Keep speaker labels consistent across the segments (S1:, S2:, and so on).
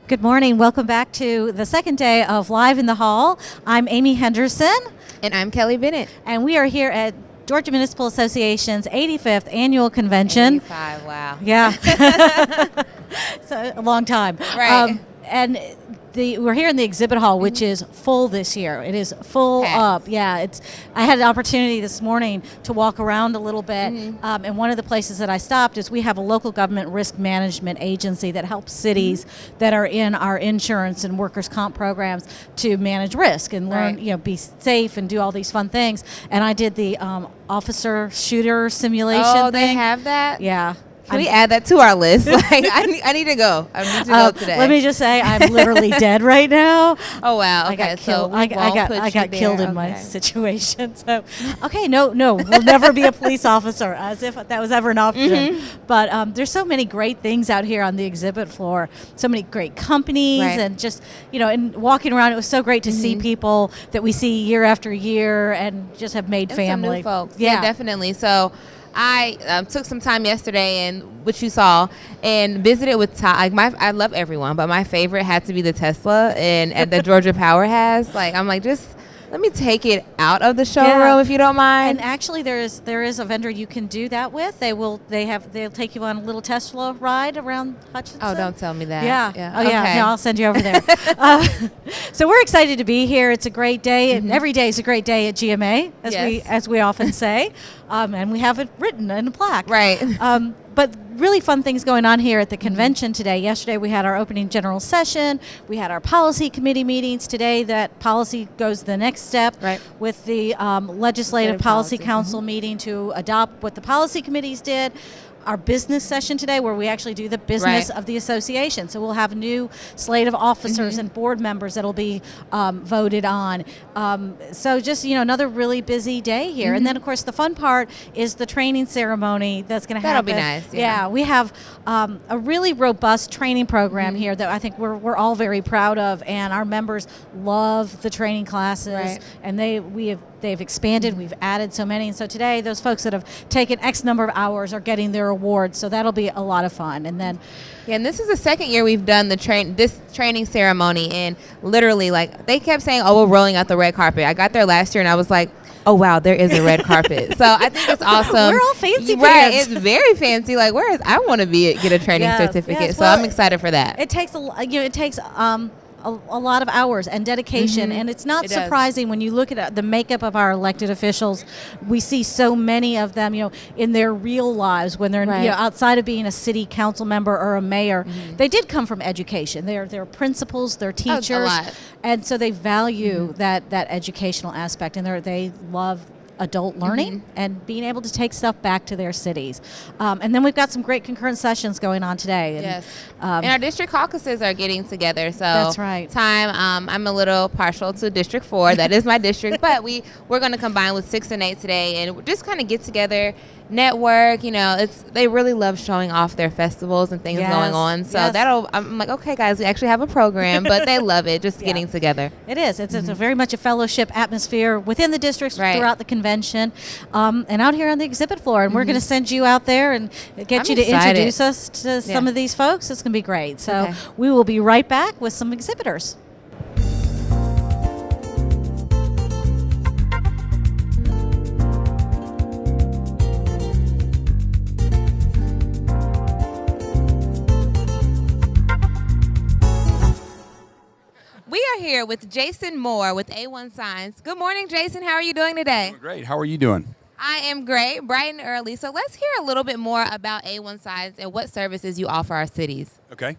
S1: Good morning. Welcome back to the second day of Live in the Hall. I'm Amy Henderson.
S2: And I'm Kelly Bennett.
S1: And we are here at Georgia Municipal Association's 85th Annual Convention.
S2: 85, wow.
S1: Yeah. It's a long time.
S2: Right.
S1: And we're here in the exhibit hall, which is full this year. It is full up. Yeah, I had an opportunity this morning to walk around a little bit, and one of the places that I stopped is we have a local government risk management agency that helps cities that are in our insurance and workers' comp programs to manage risk and learn, be safe and do all these fun things. And I did the officer shooter simulation.
S2: Oh,
S1: thing.
S2: they have that?
S1: Yeah.
S2: Can we add that to our list? Like, I need to go. I need to go today.
S1: Let me just say, I'm literally dead right now.
S2: Oh wow!
S1: Okay,
S2: I got killed.
S1: I got killed in my situation. So, okay, no, we'll never be a police officer, as if that was ever an option. But there's so many great things out here on the exhibit floor. So many great companies, and just and walking around, it was so great to see people that we see year after year, and just have made family.
S2: Some new folks. Yeah, definitely. So. I took some time yesterday, and which you saw, and visited with I love everyone, but my favorite had to be the Tesla and the Georgia Power has. I'm like, just let me take it out of the showroom if you don't mind.
S1: And actually, there is a vendor you can do that with. They'll take you on a little Tesla ride around Hutchinson.
S2: Oh, don't tell me that.
S1: Yeah.
S2: Oh,
S1: okay. Yeah. No, I'll send you over there. So we're excited to be here. It's a great day, and every day is a great day at GMA, as we often say, and we have it written in a plaque.
S2: Right.
S1: But really fun things going on here at the convention today. Yesterday we had our opening general session. We had our policy committee meetings. Today that policy goes the next step with the Legislative Policy Council meeting to adopt what the policy committees did. Our business session today, where we actually do the business of the association. So we'll have a new slate of officers and board members that'll be voted on. So just another really busy day here. And then of course the fun part is the training ceremony that's going to happen.
S2: That'll be nice.
S1: Yeah, we have a really robust training program here that I think we're all very proud of, and our members love the training classes. And they've expanded. We've added so many, and so today those folks that have taken X number of hours are getting their awards. So that'll be a lot of fun. And then,
S2: and this is the second year we've done this training ceremony, and literally, they kept saying, "Oh, we're rolling out the red carpet." I got there last year, and I was like, "Oh wow, there is a red carpet." So I think it's awesome.
S1: We're all fancy,
S2: right? It's very fancy. I want to get a training certificate, so I'm excited for that.
S1: It takes a lot of hours and dedication, and it's not surprising when you look at the makeup of our elected officials. We see so many of them, in their real lives when they're outside of being a city council member or a mayor. They did come from education. They're principals, they're teachers, and so they value that educational aspect, and they love adult learning and being able to take stuff back to their cities. And then we've got some great concurrent sessions going on today. And
S2: our district caucuses are getting together. So
S1: that's right.
S2: I'm a little partial to District 4. That is my district. But we're going to combine with 6 and 8 today and just kind of get together, network. They really love showing off their festivals and things going on. So I'm like, okay, guys, we actually have a program, but they love it, just getting together.
S1: It is. It's a very much a fellowship atmosphere within the districts throughout the convention, and out here on the exhibit floor. And we're going to send you out there and get you to introduce us to some of these folks. It's going to be great. So we will be right back with some exhibitors.
S2: We are here with Jason Moore with A1 Signs. Good morning, Jason. How are you doing today?
S3: Doing great. How are you doing?
S2: I am great, bright and early. So let's hear a little bit more about A1 Signs and what services you offer our cities.
S3: Okay.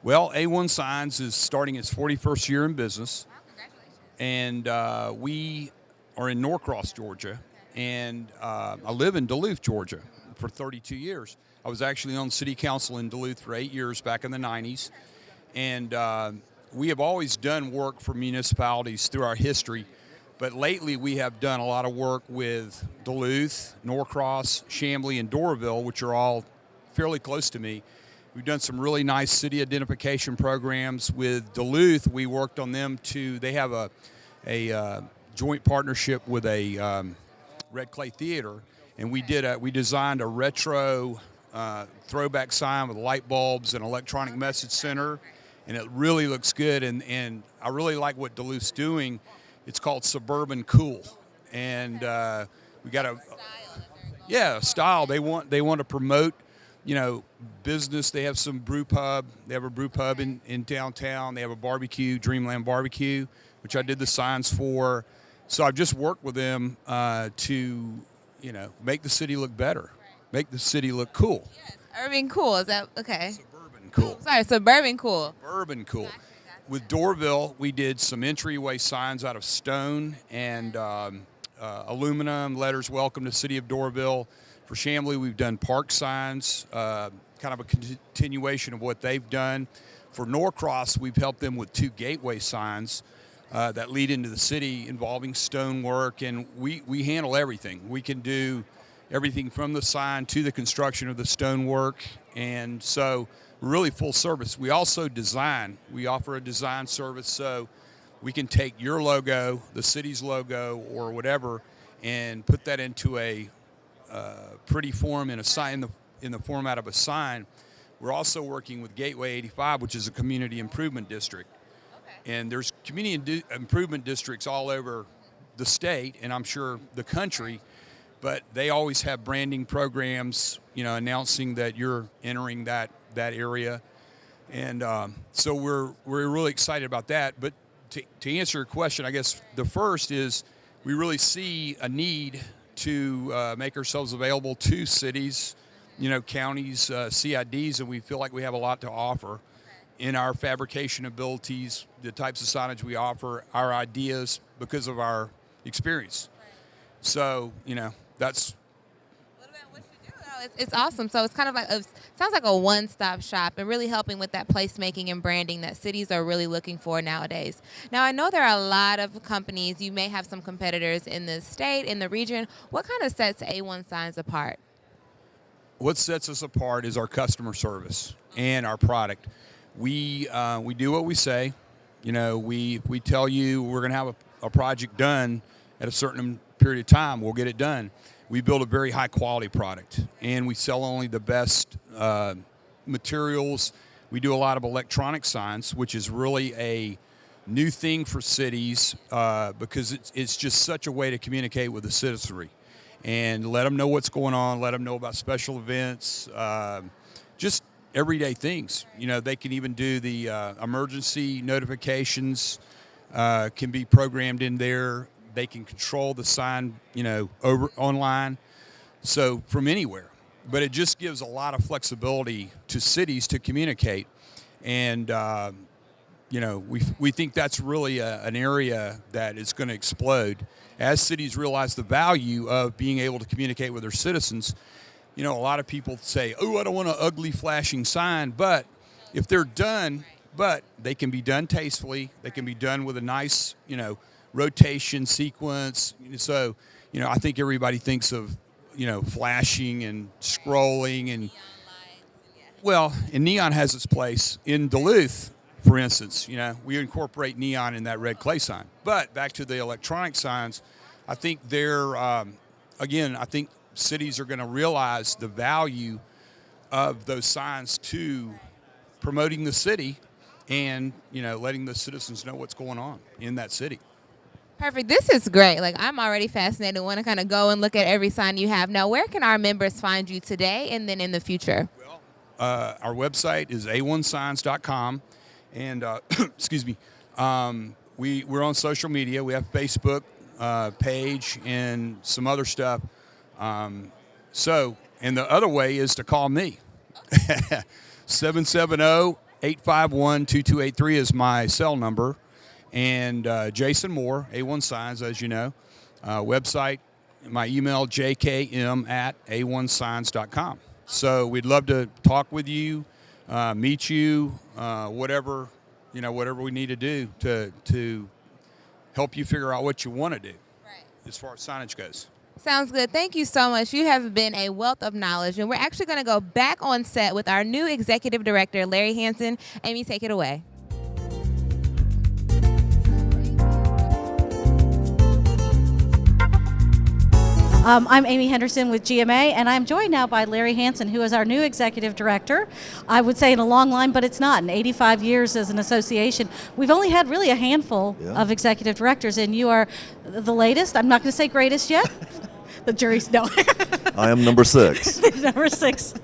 S3: Well, A1 Signs is starting its 41st year in business.
S2: Wow, congratulations.
S3: And we are in Norcross, Georgia. And I live in Duluth, Georgia for 32 years. I was actually on city council in Duluth for 8 years back in the 90s. And we have always done work for municipalities through our history. But lately we have done a lot of work with Duluth, Norcross, Chamblee, and Doraville, which are all fairly close to me. We've done some really nice city identification programs. With Duluth, we worked on them they have a joint partnership with a Red Clay Theater, and we designed a retro throwback sign with light bulbs and electronic message center. and it really looks good. And I really like what Duluth's doing. It's called Suburban Cool, and we got a style. They want to promote, business. They have some brew pub. They have a brew pub in downtown. They have a barbecue, Dreamland Barbecue, which I did the signs for. So I've just worked with them to, make the city look better, make the city look cool.
S2: Yes. Urban cool, is that okay?
S3: Suburban cool.
S2: Sorry, suburban cool.
S3: Suburban cool. Gotcha. With Doorville, we did some entryway signs out of stone and aluminum letters, welcome to City of Doorville. For Chamblee, we've done park signs, kind of a continuation of what they've done. For Norcross, we've helped them with 2 gateway signs that lead into the city involving stonework, and we handle everything. We can do everything from the sign to the construction of the stonework, and so we're really full service. We also design. We offer a design service, so we can take your logo, the city's logo, or whatever, and put that into a pretty form in a sign in the format of a sign. We're also working with Gateway 85, which is a community improvement district. Okay. And there's community improvement districts all over the state, and I'm sure the country, but they always have branding programs, announcing that you're entering that area. And so we're really excited about that. But to answer your question, I guess the first is we really see a need to make ourselves available to cities, counties, CIDs, and we feel like we have a lot to offer in our fabrication abilities, the types of signage we offer, our ideas because of our experience. So, that's
S2: a little bit of what you do. It's awesome. So it's kind of like sounds like a one-stop shop and really helping with that placemaking and branding that cities are really looking for nowadays. Now, I know there are a lot of companies. You may have some competitors in the state, in the region. What kind of sets A1 Signs apart?
S3: What sets us apart is our customer service and our product. We do what we say. We tell you we're going to have a project done at a certain period of time. We'll get it done. We build a very high quality product, and we sell only the best materials. We do a lot of electronic signs, which is really a new thing for cities because it's just such a way to communicate with the citizenry and let them know what's going on, let them know about special events, just everyday things. They can even do the emergency notifications can be programmed in there. They can control the sign, over online, so from anywhere. But it just gives a lot of flexibility to cities to communicate, and we think that's really an area that is going to explode as cities realize the value of being able to communicate with their citizens. A lot of people say, "Oh, I don't want an ugly flashing sign," but if they're done, but they can be done tastefully, they can be done with a nice, rotation sequence. So, I think everybody thinks of, flashing and scrolling and, and neon has its place. In Duluth, for instance, we incorporate neon in that red clay sign. But back to the electronic signs, I think I think cities are going to realize the value of those signs to promoting the city and, letting the citizens know what's going on in that city.
S2: Perfect. This is great. I'm already fascinated. I want to kind of go and look at every sign you have. Now, where can our members find you today and then in the future?
S3: Well, our website is a1signs.com, and excuse me, we're on social media. We have Facebook page and some other stuff. And the other way is to call me. 770-851-2283 is my cell number. And Jason Moore, A1 Signs, as you know, website, my email, jkm@a1signs.com. So we'd love to talk with you, meet you, whatever we need to do to help you figure out what you want to do as far as signage goes.
S2: Sounds good. Thank you so much. You have been a wealth of knowledge, and we're actually going to go back on set with our new executive director, Larry Hansen. Amy, take it away.
S1: I'm Amy Henderson with GMA, and I'm joined now by Larry Hansen, who is our new executive director. I would say in a long line, but it's not. In 85 years as an association, we've only had really a handful of executive directors, and you are the latest. I'm not going to say greatest yet. The jury's no.
S4: I am number 6.
S1: Number 6.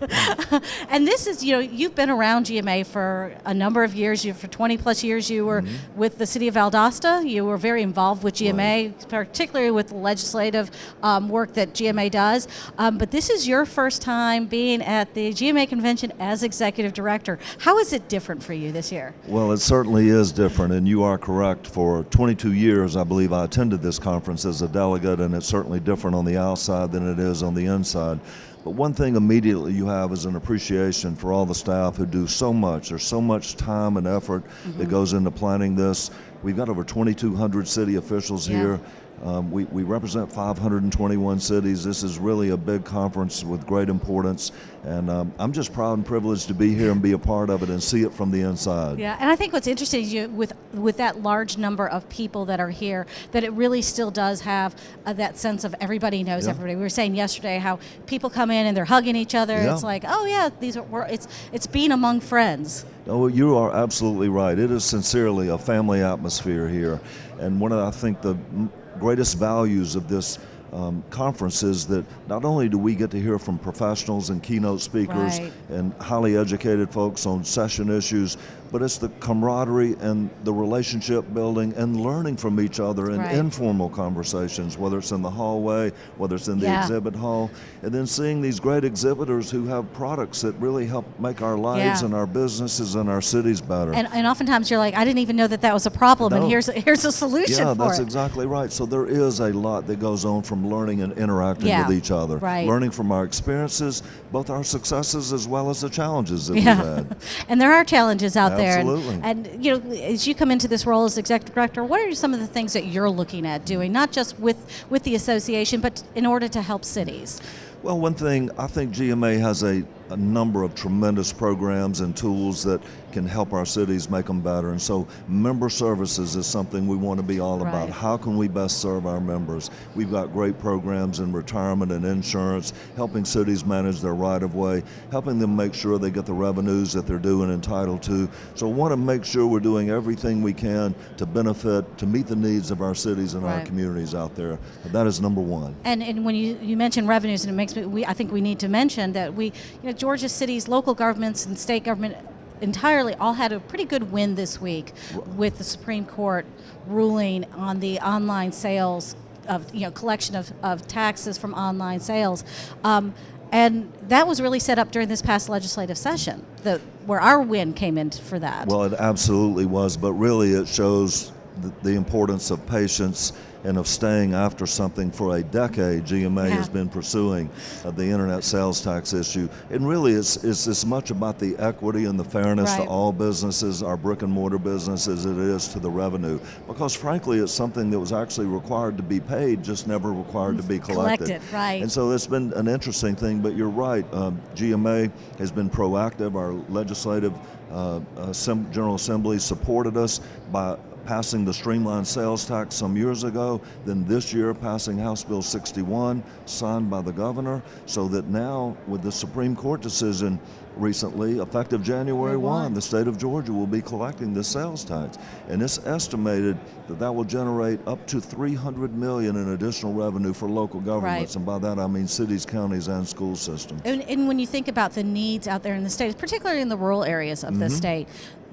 S1: And this is, you've been around GMA for a number of years. For 20 plus years, you were with the City of Valdosta. You were very involved with GMA, particularly with the legislative work that GMA does. But this is your first time being at the GMA convention as executive director. How is it different for you this year?
S4: Well, it certainly is different, and you are correct. For 22 years, I believe I attended this conference as a delegate, and it's certainly different on the outside than it is on the inside. But one thing immediately you have is an appreciation for all the staff who do so much. There's so much time and effort that goes into planning this. We've got over 2,200 city officials here. We represent 521 cities. This is really a big conference with great importance, and I'm just proud and privileged to be here and be a part of it and see it from the inside.
S1: Yeah, and I think what's interesting is with that large number of people that are here, that it really still does have that sense of everybody knows everybody. We were saying yesterday how people come in and they're hugging each other. It's like, oh yeah, it's being among friends.
S4: Oh, you are absolutely right. It is sincerely a family atmosphere here, and one of I think the greatest values of this conference is that not only do we get to hear from professionals and keynote speakers and highly educated folks on session issues, but it's the camaraderie and the relationship building and learning from each other in informal conversations, whether it's in the hallway, whether it's in the exhibit hall, and then seeing these great exhibitors who have products that really help make our lives and our businesses and our cities better.
S1: And oftentimes you're like, I didn't even know that was a problem, and here's a solution for it.
S4: Yeah, that's exactly right. So there is a lot that goes on from learning and interacting with each other. Learning from our experiences, both our successes as well as the challenges that we've had.
S1: And there are challenges out there.
S4: Absolutely.
S1: And as you come into this role as executive director, what are some of the things that you're looking at doing, not just with the association, but in order to help cities?
S4: Well, one thing, I think GMA has a number of tremendous programs and tools that can help our cities make them better. And so member services is something we want to be all about. How can we best serve our members? We've got great programs in retirement and insurance, helping cities manage their right-of-way, helping them make sure they get the revenues that they're due and entitled to. So I want to make sure we're doing everything we can to benefit, to meet the needs of our cities and our communities out there. That is number one.
S1: And when you mention revenues, and it makes me, I think we need to mention that Georgia cities, local governments, and state government entirely all had a pretty good win this week with the Supreme Court ruling on the online sales of collection of taxes from online sales. And that was really set up during this past legislative session, where our win came in for that.
S4: Well, it absolutely was, but really it shows the importance of patience and of staying after something for a decade. GMA has been pursuing the internet sales tax issue. And really it's as much about the equity and the fairness to all businesses, our brick and mortar business, as it is to the revenue. Because frankly, it's something that was actually required to be paid, just never required to be collected. And so it's been an interesting thing, but you're right. GMA has been proactive. Our legislative General Assembly supported us by passing the streamlined sales tax some years ago, then this year passing House Bill 61, signed by the governor, so that now with the Supreme Court decision recently, effective January 1, the state of Georgia will be collecting the sales tax. And it's estimated that will generate up to $300 million in additional revenue for local governments. And by that I mean cities, counties, and school systems.
S1: And when you think about the needs out there in the state, particularly in the rural areas of the state,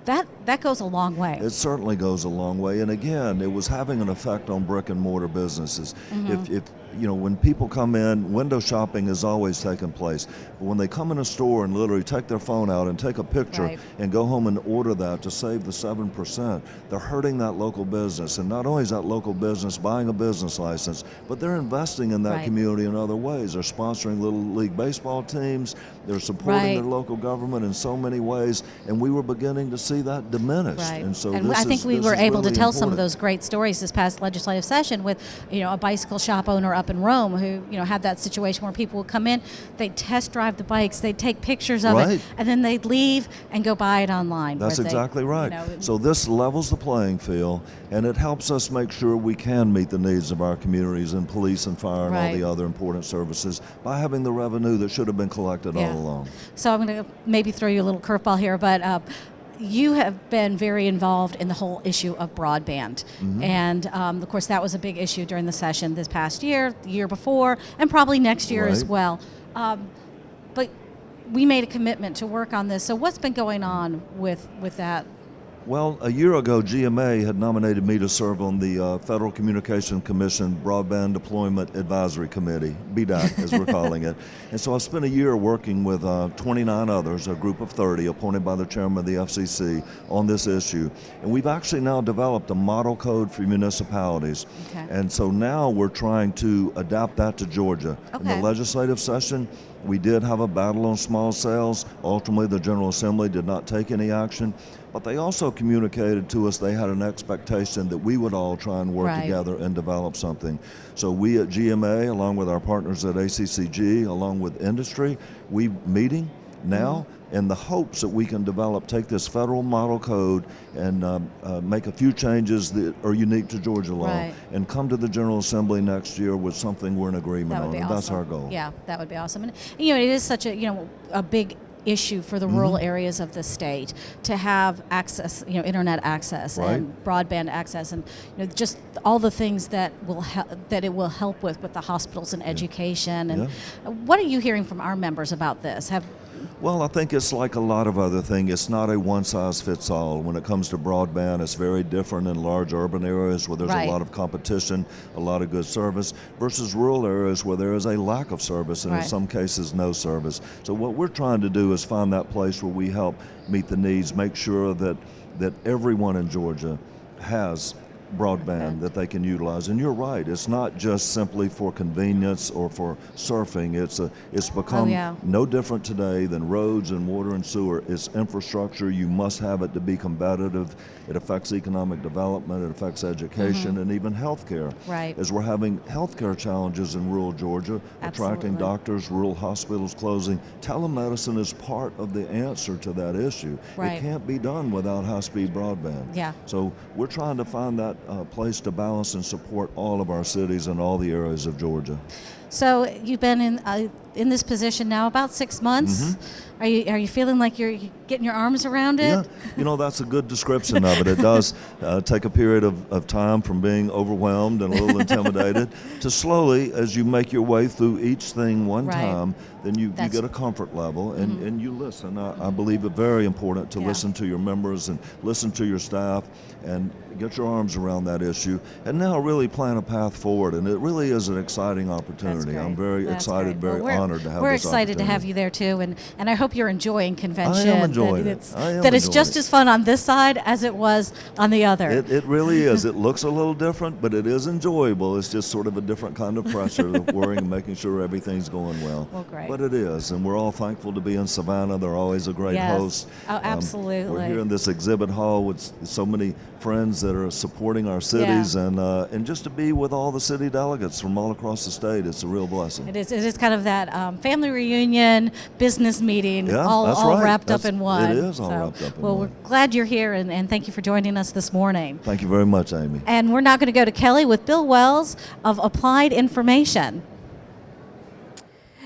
S1: that goes a long way.
S4: It certainly goes a long way. And again, it was having an effect on brick and mortar businesses. If when people come in, window shopping is always taking place. But when they come in a store and literally take their phone out and take a picture and go home and order that to save the 7%, they're hurting that local business. And not only is that local business buying a business license, but they're investing in that community in other ways. They're sponsoring Little League baseball teams. They're supporting their local government in so many ways. And we were beginning to see see that diminished.
S1: Right.
S4: And so
S1: I think we were able to tell some of
S4: important.
S1: those great stories this past legislative session with, a bicycle shop owner up in Rome who, had that situation where people would come in, they'd test drive the bikes, they'd take pictures of it, and then they'd leave and go buy it online.
S4: That's exactly right. So this levels the playing field, and it helps us make sure we can meet the needs of our communities and police and fire and all the other important services by having the revenue that should have been collected all along.
S1: So I'm going to maybe throw you a little curveball here, but you have been very involved in the whole issue of broadband. And of course that was a big issue during the session this past year, the year before, and probably next year as well. But we made a commitment to work on this. So what's been going on with that?
S4: Well, a year ago, GMA had nominated me to serve on the Federal Communications Commission Broadband Deployment Advisory Committee, BDAC as we're calling it. And so I spent a year working with 29 others, a group of 30 appointed by the chairman of the FCC on this issue. And we've actually now developed a model code for municipalities. And so now we're trying to adapt that to Georgia. In the legislative session, we did have a battle on small cells. Ultimately, the General Assembly did not take any action. But they also communicated to us they had an expectation that we would all try and work together and develop something. So we at GMA, along with our partners at ACCG, along with industry, we meeting now in the hopes that we can take this federal model code and make a few changes that are unique to Georgia law and come to the General Assembly next year with something we're in agreement on. And that's our goal.
S1: Yeah, that would be awesome. And it is such a big issue for the rural areas of the state to have access, internet access and broadband access, and just all the things that it will help with the hospitals and education. And what are you hearing from our members about this?
S4: Well, I think it's like a lot of other things. It's not a one-size-fits-all. When it comes to broadband, it's very different in large urban areas where there's a lot of competition, a lot of good service, versus rural areas where there is a lack of service and in some cases no service. So what we're trying to do is find that place where we help meet the needs, make sure that everyone in Georgia has broadband that they can utilize. And you're right, it's not just simply for convenience or for surfing. It's become no different today than roads and water and sewer. It's infrastructure. You must have it to be competitive. It affects economic development, it affects education, and even healthcare. As we're having healthcare challenges in rural Georgia, attracting doctors, rural hospitals closing, telemedicine is part of the answer to that issue. It can't be done without high-speed broadband. So we're trying to find that place to balance and support all of our cities and all the areas of Georgia.
S1: So you've been in this position now about 6 months. Are you feeling like you're getting your arms around it?
S4: Yeah, that's a good description of it. It does take a period of time from being overwhelmed and a little intimidated to slowly, as you make your way through each thing one time, then you get a comfort level and you listen. I believe it's very important to listen to your members and listen to your staff and get your arms around that issue and now really plan a path forward. And it really is an exciting opportunity. I'm very excited, very honored to have this
S1: We're excited
S4: opportunity.
S1: to have you there too, and I hope you're enjoying convention.
S4: I am enjoying it.
S1: That it's just as fun on this side as it was on the other.
S4: It really is. It looks a little different, but it is enjoyable. It's just sort of a different kind of pressure of worrying and making sure everything's going well.
S1: Well, great.
S4: But it is, and we're all thankful to be in Savannah. They're always a great host.
S1: Oh, absolutely.
S4: We're here in this exhibit hall with so many friends that are supporting our cities, and just to be with all the city delegates from all across the state, it's a real blessing.
S1: It is. It is kind of that family reunion, business meeting, all wrapped up in one.
S4: It is all wrapped up in one.
S1: Well, we're glad you're here, and thank you for joining us this morning.
S4: Thank you very much, Amy.
S1: And we're now going to go to Kelly with Bill Wells of Applied Information.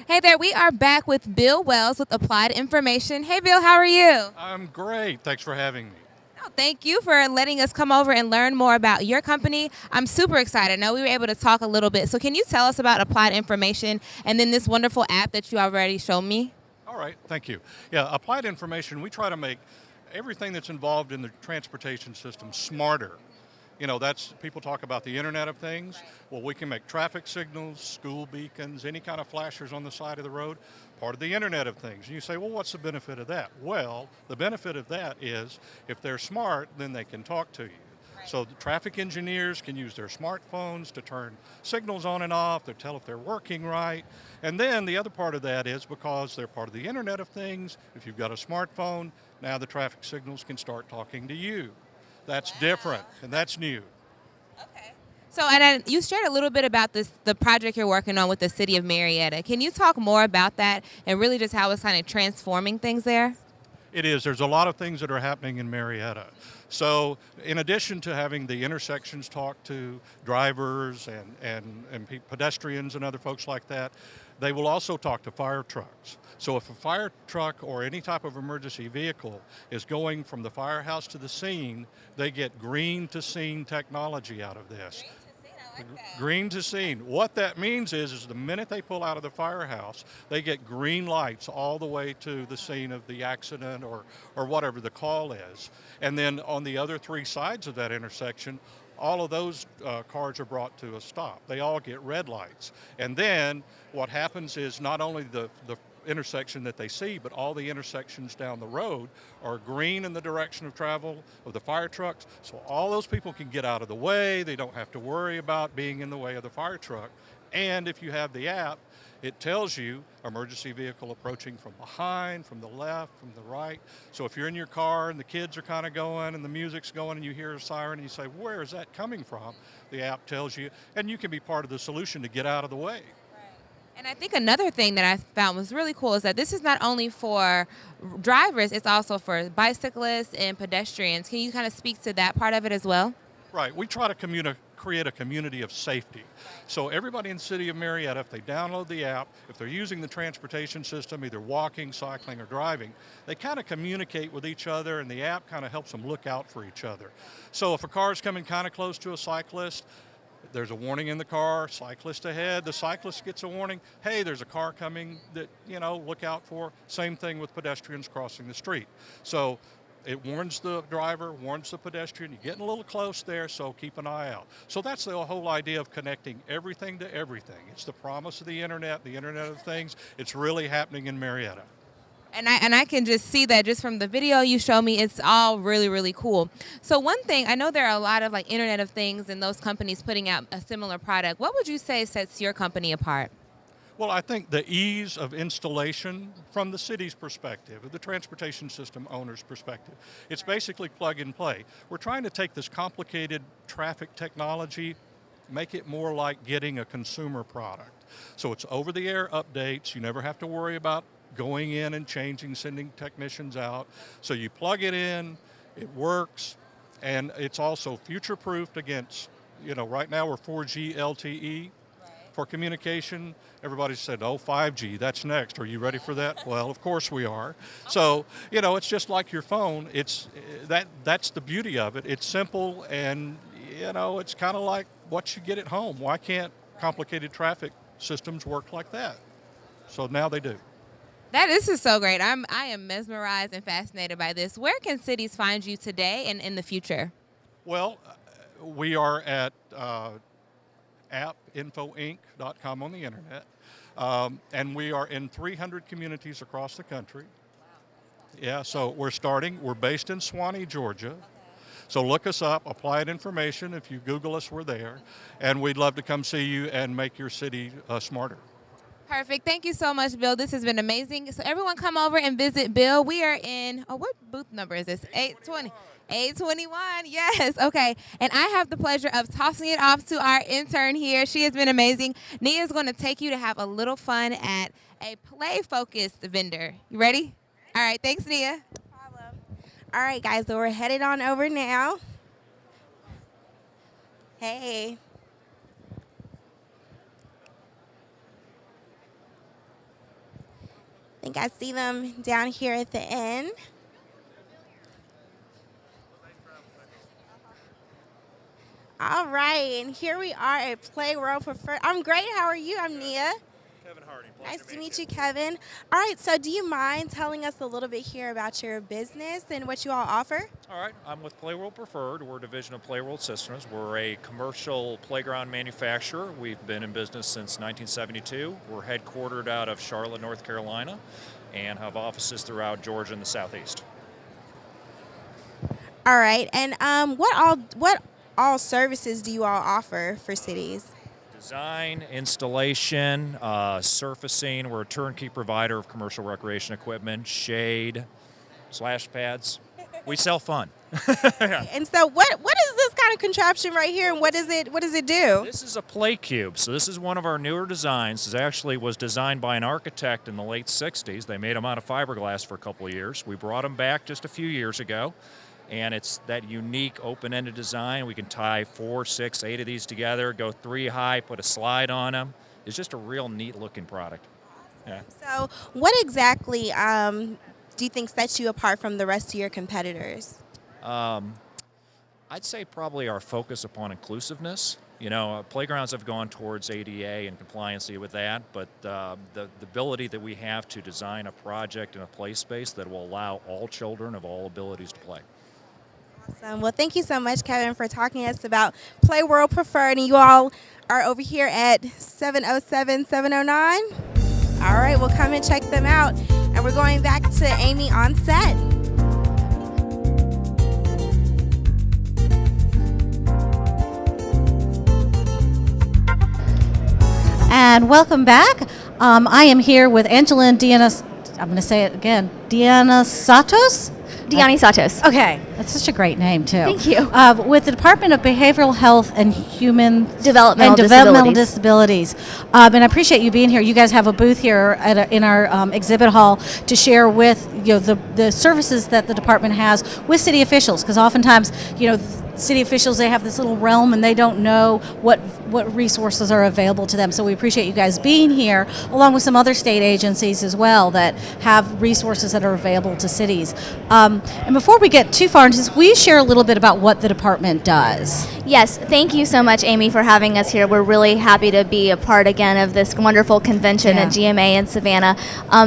S2: Hey there, we are back with Bill Wells with Applied Information. Hey Bill, how are you?
S5: I'm great. Thanks for having me.
S2: Oh, thank you for letting us come over and learn more about your company. I'm super excited. I know we were able to talk a little bit. So can you tell us about Applied Information and then this wonderful app that you already showed me?
S5: All right, thank you. Yeah, Applied Information, we try to make everything that's involved in the transportation system smarter. That's, people talk about the Internet of Things. Well, we can make traffic signals, school beacons, any kind of flashers on the side of the road, part of the Internet of Things. And you say, well, what's the benefit of that? Well, the benefit of that is if they're smart, then they can talk to you. So the traffic engineers can use their smartphones to turn signals on and off, to tell if they're working right. And then the other part of that is because they're part of the Internet of Things, if you've got a smartphone, now the traffic signals can start talking to you. That's different, and that's new.
S2: Okay. So, and you shared a little bit about the project you're working on with the City of Marietta. Can you talk more about that and really just how it's kind of transforming things there?
S5: It is. There's a lot of things that are happening in Marietta. So in addition to having the intersections talk to drivers and pedestrians and other folks like that, they will also talk to fire trucks. So if a fire truck or any type of emergency vehicle is going from the firehouse to the scene, they get green to scene technology out of this. Green to scene. What that means is the minute they pull out of the firehouse, they get green lights all the way to the scene of the accident or whatever the call is. And then on the other three sides of that intersection, all of those cars are brought to a stop. They all get red lights. And then what happens is not only the intersection that they see, but all the intersections down the road are green in the direction of travel of the fire trucks. So all those people can get out of the way. They don't have to worry about being in the way of the fire truck. And if you have the app, it tells you emergency vehicle approaching from behind, from the left, from the right. So if you're in your car and the kids are kind of going and the music's going and you hear a siren and you say, where is that coming from? The app tells you, and you can be part of the solution to get out of the way.
S2: And I think another thing that I found was really cool is that this is not only for drivers, it's also for bicyclists and pedestrians. Can you kind of speak to that part of it as well?
S5: Right. We try to create a community of safety. So everybody in the city of Marietta, if they download the app, if they're using the transportation system, either walking, cycling, or driving, they kind of communicate with each other, and the app kind of helps them look out for each other. So if a car is coming kind of close to a cyclist, there's a warning in the car, cyclist ahead, the cyclist gets a warning, hey, there's a car coming that, look out for. Same thing with pedestrians crossing the street. So it warns the driver, warns the pedestrian, you're getting a little close there, so keep an eye out. So that's the whole idea of connecting everything to everything. It's the promise of the Internet of Things. It's really happening in Marietta.
S2: And I can just see that just from the video you show me. It's all really, really cool. So one thing, I know there are a lot of Internet of Things and those companies putting out a similar product. What would you say sets your company apart?
S5: Well, I think the ease of installation from the city's perspective, of the transportation system owner's perspective, it's basically plug and play. We're trying to take this complicated traffic technology, make it more like getting a consumer product. So it's over-the-air updates. You never have to worry about going in and changing, sending technicians out. So you plug it in, it works, and it's also future-proofed against, right now we're 4G LTE for communication. Everybody said, 5G, that's next. Are you ready for that? Well, of course we are. So, it's just like your phone. That's the beauty of it. It's simple, and, it's kind of like what you get at home. Why can't complicated traffic systems work like that? So now they do.
S2: This is so great. I am mesmerized and fascinated by this. Where can cities find you today and in the future?
S5: Well, we are at appinfoinc.com on the internet, and we are in 300 communities across the country. Yeah, so we're based in Swanee, Georgia. So look us up, Applied Information. If you Google us, we're there. And we'd love to come see you and make your city smarter.
S2: Perfect. Thank you so much, Bill. This has been amazing. So everyone come over and visit Bill. We are in, what booth number is this? 820. 821, yes. Okay. And I have the pleasure of tossing it off to our intern here. She has been amazing. Nia is going to take you to have a little fun at a play-focused vendor. You ready? All right. Thanks, Nia.
S6: No problem. All right, guys. So we're headed on over now. Hey. I think I see them down here at the end. All right, and here we are at Play World Preferred. I'm great. How are you? I'm Nia.
S7: Kevin Hardy.
S6: Nice to meet you, Kevin. All right, so do you mind telling us a little bit here about your business and what you all offer?
S7: All right, I'm with Play World Preferred. We're a division of Play World Systems. We're a commercial playground manufacturer. We've been in business since 1972. We're headquartered out of Charlotte, North Carolina, and have offices throughout Georgia and the Southeast.
S6: All right, and what all services do you all offer for cities?
S7: Design, installation, surfacing. We're a turnkey provider of commercial recreation equipment, shade, splash pads. We sell fun.
S6: And so what is this kind of contraption right here, and what does it do?
S7: This is a play cube. So this is one of our newer designs. This actually was designed by an architect in the late 60s. They made them out of fiberglass for a couple of years. We brought them back just a few years ago. And it's that unique open-ended design. We can tie 4, 6, 8 of these together, go 3 high, put a slide on them. It's just a real neat-looking product. Yeah.
S6: So what exactly do you think sets you apart from the rest of your competitors?
S7: I'd say probably our focus upon inclusiveness. You know, playgrounds have gone towards ADA and compliancy with that, but the ability that we have to design a project in a play space that will allow all children of all abilities to play.
S6: Awesome. Well, thank you so much, Kevin, for talking to us about Play World Preferred. And you all are over here at 707, 709. All right, we'll come and check them out. And we're going back to Amy on set.
S1: And welcome back. I am here with Angeline Diana. I'm going to say it again. Diana Santos.
S8: Diani Santos.
S1: Okay, that's such a great name too.
S8: Thank you.
S1: With the Department of Behavioral Health and Human
S8: Developmental
S1: Disabilities. And I appreciate you being here. You guys have a booth here in our exhibit hall to share with the services that the department has with city officials, because oftentimes city officials, they have this little realm and they don't know what resources are available to them. So we appreciate you guys being here, along with some other state agencies as well that have resources that are available to cities. And before we get too far into this, will you share a little bit about what the department does?
S8: Yes, thank you so much, Amy, for having us here. We're really happy to be a part again of this wonderful convention at GMA in Savannah.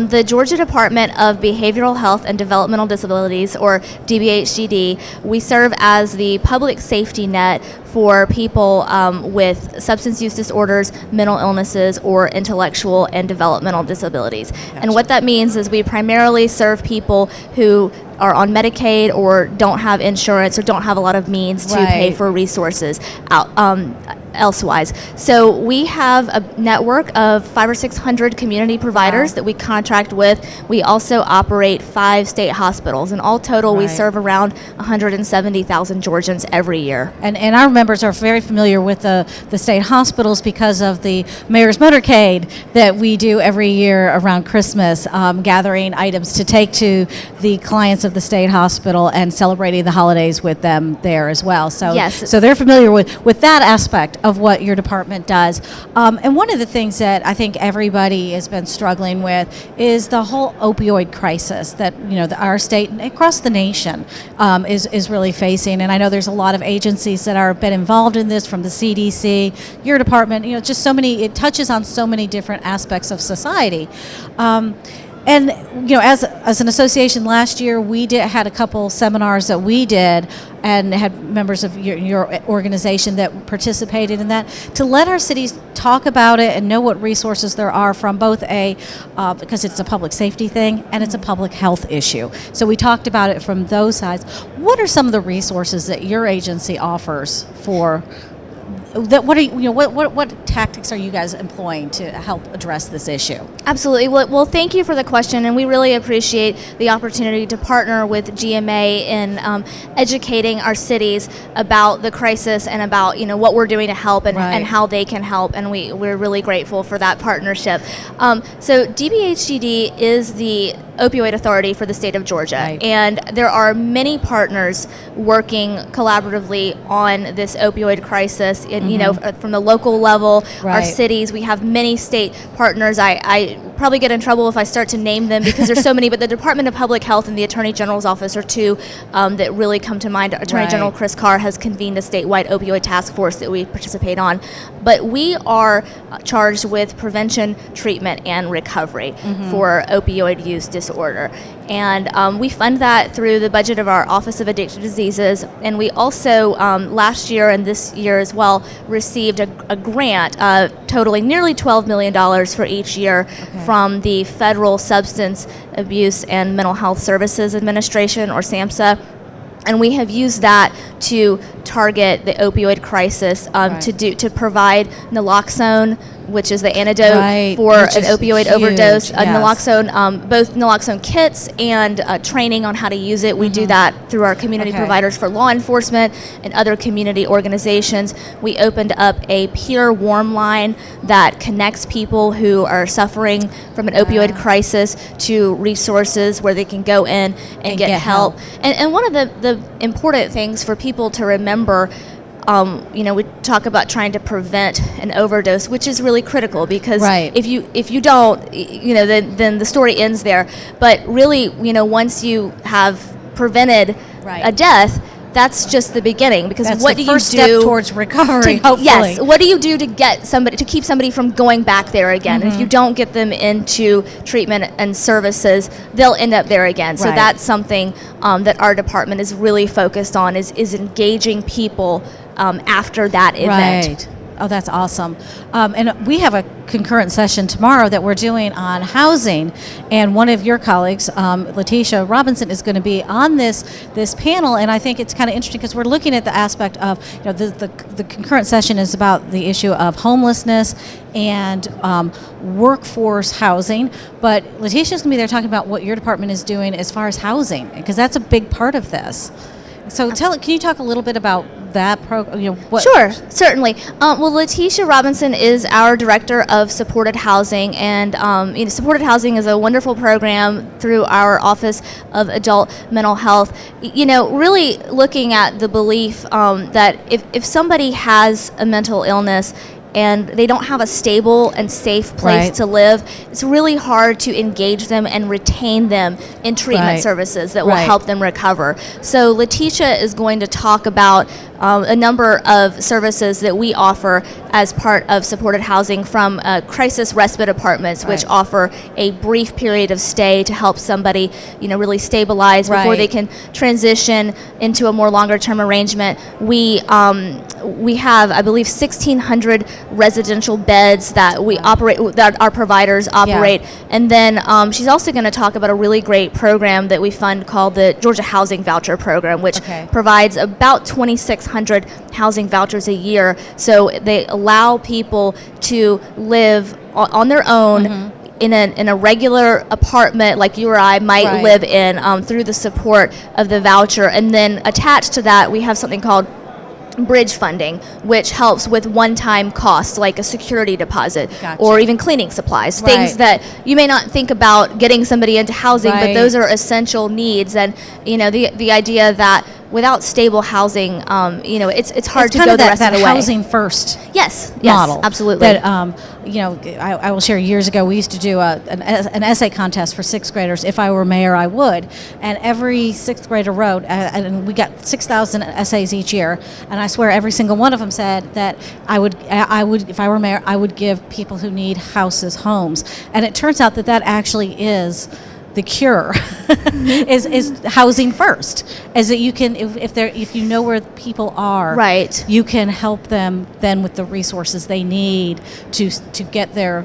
S8: The Georgia Department of Behavioral Health and Developmental Disabilities, or DBHDD, we serve as the public safety net for people with substance use disorders, mental illnesses, or intellectual and developmental disabilities. Gotcha. And what that means is we primarily serve people who are on Medicaid or don't have insurance or don't have a lot of means to pay for resources elsewise. So we have a network of 500 or 600 community providers that we contract with. We also operate 5 state hospitals, and all total we serve around 170,000 Georgians every year.
S1: And our members are very familiar with the state hospitals because of the Mayor's Motorcade that we do every year around Christmas, gathering items to take to the clients of the state hospital and celebrating the holidays with them there as well. So, so they're familiar with that aspect of what your department does. And one of the things that I think everybody has been struggling with is the whole opioid crisis that our state and across the nation is really facing. And I know there's a lot of agencies that are been involved in this, from the CDC, your department. Just so many. It touches on so many different aspects of society. And as an association last year, we had a couple seminars that we did and had members of your organization that participated in that, to let our cities talk about it and know what resources there are from both because it's a public safety thing and it's a public health issue. So we talked about it from those sides. What are some of the resources that your agency offers for that? What tactics are you guys employing to help address this issue?
S8: Absolutely. Well, thank you for the question, and we really appreciate the opportunity to partner with GMA in educating our cities about the crisis and about what we're doing to help and how they can help, and we're really grateful for that partnership. So DBHDD is the opioid authority for the state of Georgia, and there are many partners working collaboratively on this opioid crisis. From the local level, our cities, we have many state partners. I probably get in trouble if I start to name them because there's so many, but the Department of Public Health and the Attorney General's office are two that really come to mind. Attorney General Chris Carr has convened a statewide opioid task force that we participate on. But we are charged with prevention, treatment, and recovery for opioid use disorder. And we fund that through the budget of our Office of Addictive Diseases. And we also, last year and this year as well, received a grant totaling nearly $12 million for each year from the Federal Substance Abuse and Mental Health Services Administration, or SAMHSA. And we have used that to target the opioid crisis to provide naloxone, which is the antidote for an opioid overdose. Naloxone, both naloxone kits and training on how to use it. We do that through our community providers for law enforcement and other community organizations. We opened up a peer warm line that connects people who are suffering from an opioid crisis to resources where they can go in and get help. And one of the important things for people to remember, we talk about trying to prevent an overdose, which is really critical, because if you don't, then the story ends there. But really, once you have prevented a death, that's just the beginning, because
S1: that's
S8: what
S1: the
S8: do
S1: first
S8: you do
S1: step towards recovery? Hopefully.
S8: Yes. What do you do to keep somebody from going back there again? And if you don't get them into treatment and services, they'll end up there again. So that's something that our department is really focused on, is engaging people after that event.
S1: Right. Oh, that's awesome. And we have a concurrent session tomorrow that we're doing on housing, and one of your colleagues, Letitia Robinson, is going to be on this panel. And I think it's kind of interesting because we're looking at the aspect of, the concurrent session is about the issue of homelessness and workforce housing, but Letitia's going to be there talking about what your department is doing as far as housing, because that's a big part of this. So can you talk a little bit about that program?
S8: Sure, certainly. Well, Letitia Robinson is our Director of Supported Housing, and Supported Housing is a wonderful program through our Office of Adult Mental Health. Really looking at the belief that if somebody has a mental illness and they don't have a stable and safe place to live, it's really hard to engage them and retain them in treatment services that will help them recover. So Letitia is going to talk about a number of services that we offer as part of supported housing, from crisis respite apartments, which offer a brief period of stay to help somebody, really stabilize before they can transition into a more longer term arrangement. We have, I believe, 1,600 residential beds that we operate, that our providers operate. And then she's also going to talk about a really great program that we fund called the Georgia Housing Voucher Program, which provides about 2,600 housing vouchers a year. So they allow people to live on their own in a regular apartment like you or I might live in, through the support of the voucher. And then attached to that, we have something called bridge funding, which helps with one-time costs like a security deposit or even cleaning supplies, things that you may not think about getting somebody into housing, but those are essential needs. And the idea that without stable housing, it's hard to go the rest of the way.
S1: Housing first
S8: model. Absolutely.
S1: That, I will share, years ago, we used to do an essay contest for sixth graders. If I were mayor, I would. And every sixth grader wrote, and we got 6,000 essays each year. And I swear every single one of them said that I would, if I were mayor, I would give people who need houses homes. And it turns out that actually is the cure, is housing first. Is that you can, if you know where people are, you can help them then with the resources they need to get their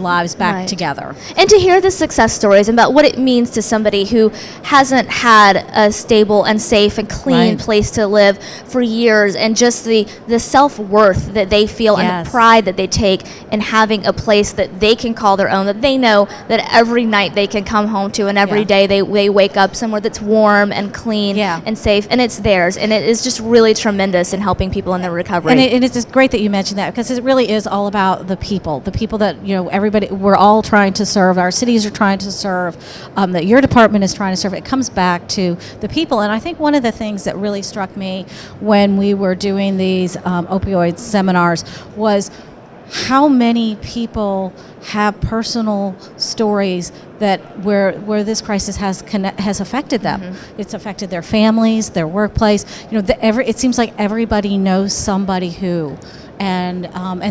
S1: lives back together.
S8: And to hear the success stories about what it means to somebody who hasn't had a stable and safe and clean place to live for years, and just the self-worth that they feel and the pride that they take in having a place that they can call their own, that they know that every night they can come home to, and every day they wake up somewhere that's warm and clean and safe, and it's theirs. And it is just really tremendous in helping people in their recovery.
S1: And it's just great that you mentioned that, because it really is all about the people that, everybody, we're all trying to serve, our cities are trying to serve, that your department is trying to serve. It comes back to the people. And I think one of the things that really struck me when we were doing these opioid seminars was how many people have personal stories that where this crisis has affected them. It's affected their families, their workplace. It seems like everybody knows somebody who. And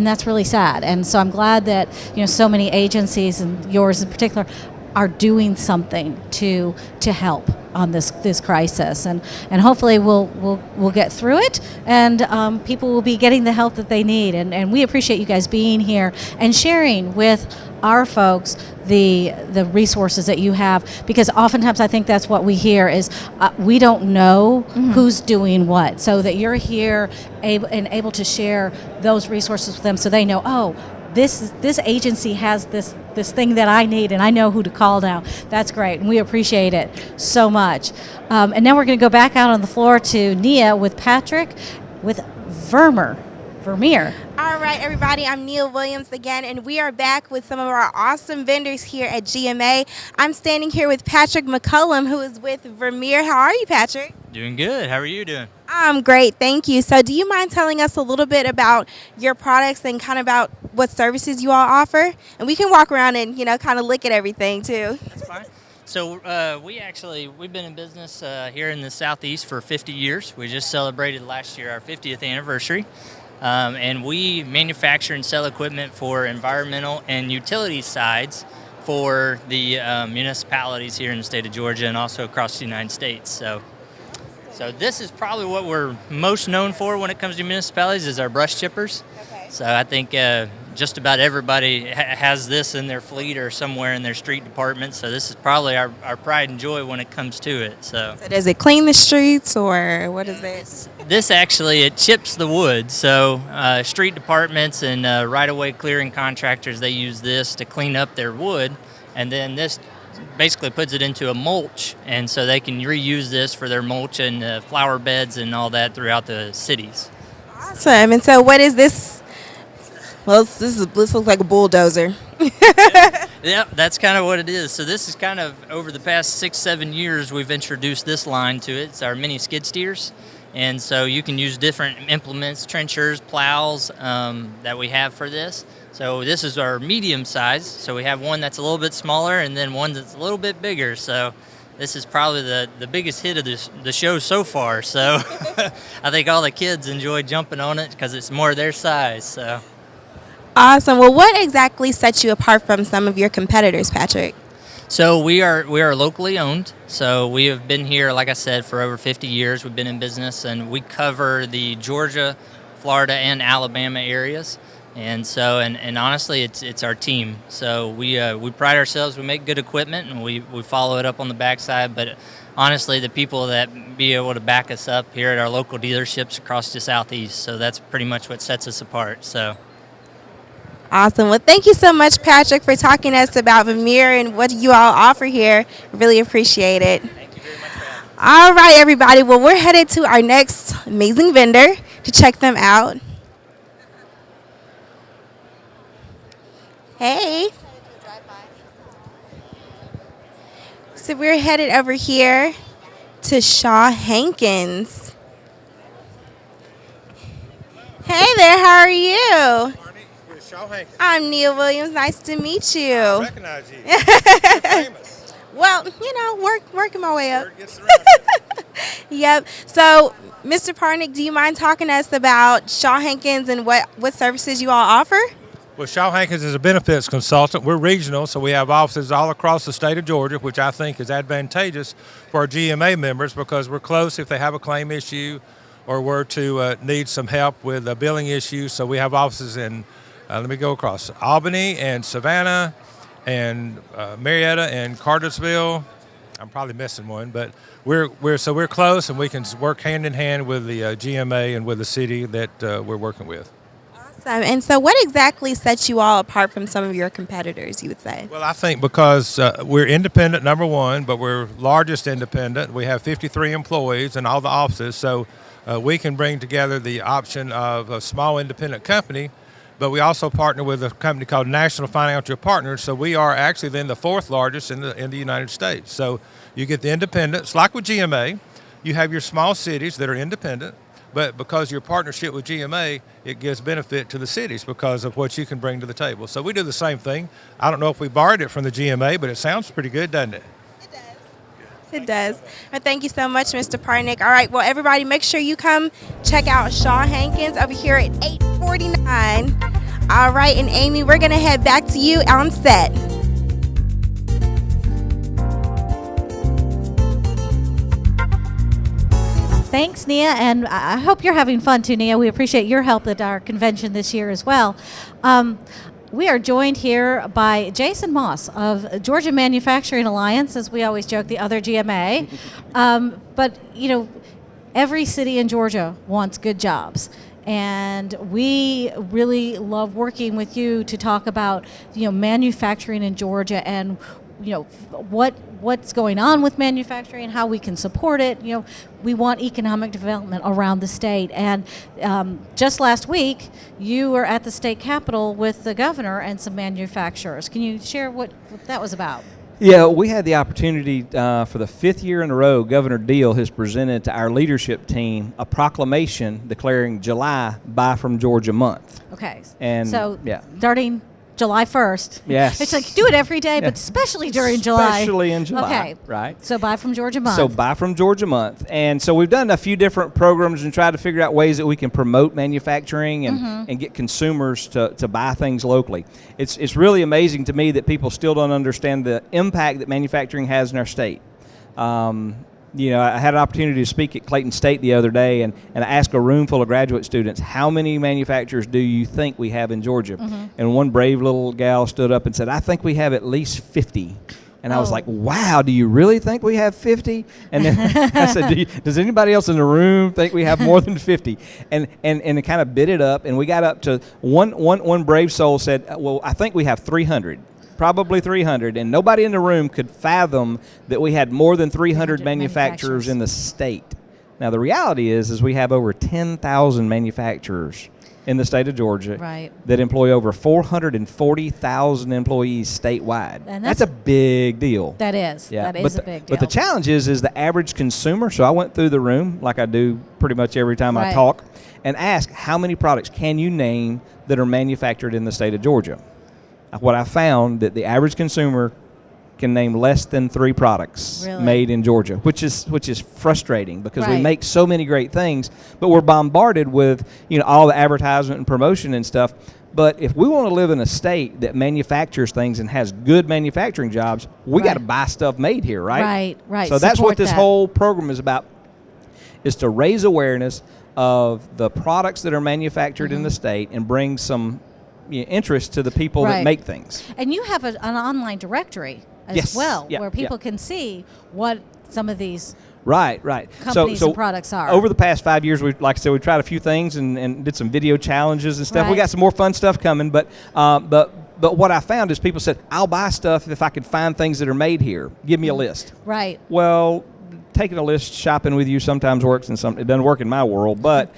S1: that's really sad. And so I'm glad that so many agencies, and yours in particular, are doing something to help on this crisis, and hopefully we'll get through it, and people will be getting the help that they need, and we appreciate you guys being here and sharing with our folks the resources that you have, because oftentimes I think that's what we hear is we don't know who's doing what, so that you're here able to share those resources with them so they know, oh, this agency has this thing that I need, and I know who to call now. That's great, and we appreciate it so much. And now we're going to go back out on the floor to Nia with Patrick with Vermeer.
S6: All right, everybody, I'm Nia Williams again, and we are back with some of our awesome vendors here at GMA. I'm standing here with Patrick McCullum, who is with Vermeer. How are you, Patrick?
S9: Doing good. How are you doing?
S6: I'm great, thank you. So do you mind telling us a little bit about your products and kind of about what services you all offer? And we can walk around and, kind of look at everything, too.
S9: That's fine. So we've been in business here in the Southeast for 50 years. We just celebrated last year our 50th anniversary. And we manufacture and sell equipment for environmental and utility sides for the municipalities here in the state of Georgia and also across the United States. So this is probably what we're most known for when it comes to municipalities is our brush chippers. Okay. So I think just about everybody has this in their fleet or somewhere in their street department. So this is probably our pride and joy when it comes to it. So
S6: does it clean the streets, or what is this?
S9: This actually, it chips the wood. So street departments and right-of-way clearing contractors, they use this to clean up their wood, and then this basically puts it into a mulch, and so they can reuse this for their mulch and flower beds and all that throughout the cities.
S6: Awesome. And so what is this? Well, this looks like a bulldozer.
S9: Yep, that's kind of what it is. So this is kind of, over the past 6-7 years, we've introduced this line to it. It's our mini skid steers. And so you can use different implements, trenchers, plows that we have for this. So this is our medium size. So we have one that's a little bit smaller and then one that's a little bit bigger. So this is probably the biggest hit of the show so far. So I think all the kids enjoy jumping on it because it's more their size. So.
S6: Awesome. Well, what exactly sets you apart from some of your competitors, Patrick?
S9: So we are locally owned. So we have been here, like I said, for over 50 years. We've been in business, and we cover the Georgia, Florida, and Alabama areas. And so, and honestly, it's our team. So we pride ourselves. We make good equipment, and we follow it up on the backside. But honestly, the people that be able to back us up here at our local dealerships across the Southeast. So that's pretty much what sets us apart. So.
S6: Awesome. Well, thank you so much, Patrick, for talking to us about Vermeer and what you all offer here. Really appreciate it.
S9: Thank you very much for having me.
S6: All right, everybody. Well, we're headed to our next amazing vendor to check them out. Hey. So we're headed over here to Shaw Hankins. Hey there, how are you? I'm Nia Williams. Nice to meet you.
S10: I recognize you. You're famous.
S6: Well, working my way up. Yep. So, Mr. Parnick, do you mind talking to us about Shaw Hankins and what services you all offer?
S10: Well, Shaw Hankins is a benefits consultant. We're regional, so we have offices all across the state of Georgia, which I think is advantageous for our GMA members because we're close if they have a claim issue or were to need some help with a billing issue. So we have offices in let me go across Albany and Savannah and Marietta and Cartersville. I'm probably missing one, but we're close, and we can work hand in hand with the GMA and with the city that we're working with.
S6: Awesome. And so what exactly sets you all apart from some of your competitors, you would say?
S10: Well, I think because we're independent, number one, but we're largest independent. We have 53 employees in all the offices, so we can bring together the option of a small independent company. But we also partner with a company called National Financial Partners, so we are actually then the fourth largest in the United States. So you get the independents, like with GMA, you have your small cities that are independent, but because your partnership with GMA, it gives benefit to the cities because of what you can bring to the table. So we do the same thing. I don't know if we borrowed it from the GMA, but it sounds pretty good, doesn't it?
S6: It does. Well, thank you so much, Mr. Parnick. All right, well, everybody, make sure you come check out Shaw Hankins over here at 849. All right, and Amy, we're going to head back to you on set.
S1: Thanks, Nia, and I hope you're having fun too, Nia. We appreciate your help at our convention this year as well. We are joined here by Jason Moss of Georgia Manufacturing Alliance, as we always joke, the other GMA. But, you know, every city in Georgia wants good jobs. And we really love working with you to talk about, you know, manufacturing in Georgia and, you know, what's going on with manufacturing, how we can support it. You know, we want economic development around the state. And just last week, you were at the state capitol with the governor and some manufacturers. Can you share what that was about?
S11: Yeah, we had the opportunity for the 5th year in a row, Governor Deal has presented to our leadership team a proclamation declaring July Buy From Georgia month.
S1: Okay.
S11: And
S1: so
S11: yeah.
S1: Starting July 1st.
S11: Yes.
S1: It's like do it every day, but especially during July.
S11: Especially in July.
S1: Okay.
S11: Right.
S1: So Buy From Georgia month.
S11: So Buy From Georgia month. And so we've done a few different programs and tried to figure out ways that we can promote manufacturing and get consumers to buy things locally. It's really amazing to me that people still don't understand the impact that manufacturing has in our state. You know, I had an opportunity to speak at Clayton State the other day, and I asked a room full of graduate students, how many manufacturers do you think we have in Georgia? And one brave little gal stood up and said, I think we have at least 50. And I was like, wow, do you really think we have 50? And then I said, does anybody else in the room think we have more than 50? And it kind of bit it up, and we got up to one brave soul said, well, I think we have 300. Probably 300, and nobody in the room could fathom that we had more than 300 manufacturers in the state. Now, the reality is we have over 10,000 manufacturers in the state of Georgia that employ over 440,000 employees statewide. And that's a big deal.
S1: That is.
S11: Yeah.
S1: That is a big deal.
S11: But the challenge is the average consumer. So I went through the room like I do pretty much every time I talk and asked how many products can you name that are manufactured in the state of Georgia. What I found that the average consumer can name less than 3 products made in Georgia, which is frustrating because we make so many great things, but we're bombarded with, you know, all the advertisement and promotion and stuff. But if we want to live in a state that manufactures things and has good manufacturing jobs, we got to buy stuff made here, right?
S1: Right.
S11: So that's what this whole program is about, is to raise awareness of the products that are manufactured in the state and bring some interest to the people that make things.
S1: And you have an online directory as well, where people can see what some of these companies and products are.
S11: Over the past 5 years, like I said, we tried a few things and did some video challenges and stuff. We got some more fun stuff coming, but what I found is people said, I'll buy stuff if I can find things that are made here. Give me a list.
S1: Right.
S11: Well, taking a list, shopping with you sometimes works, and it doesn't work in my world. But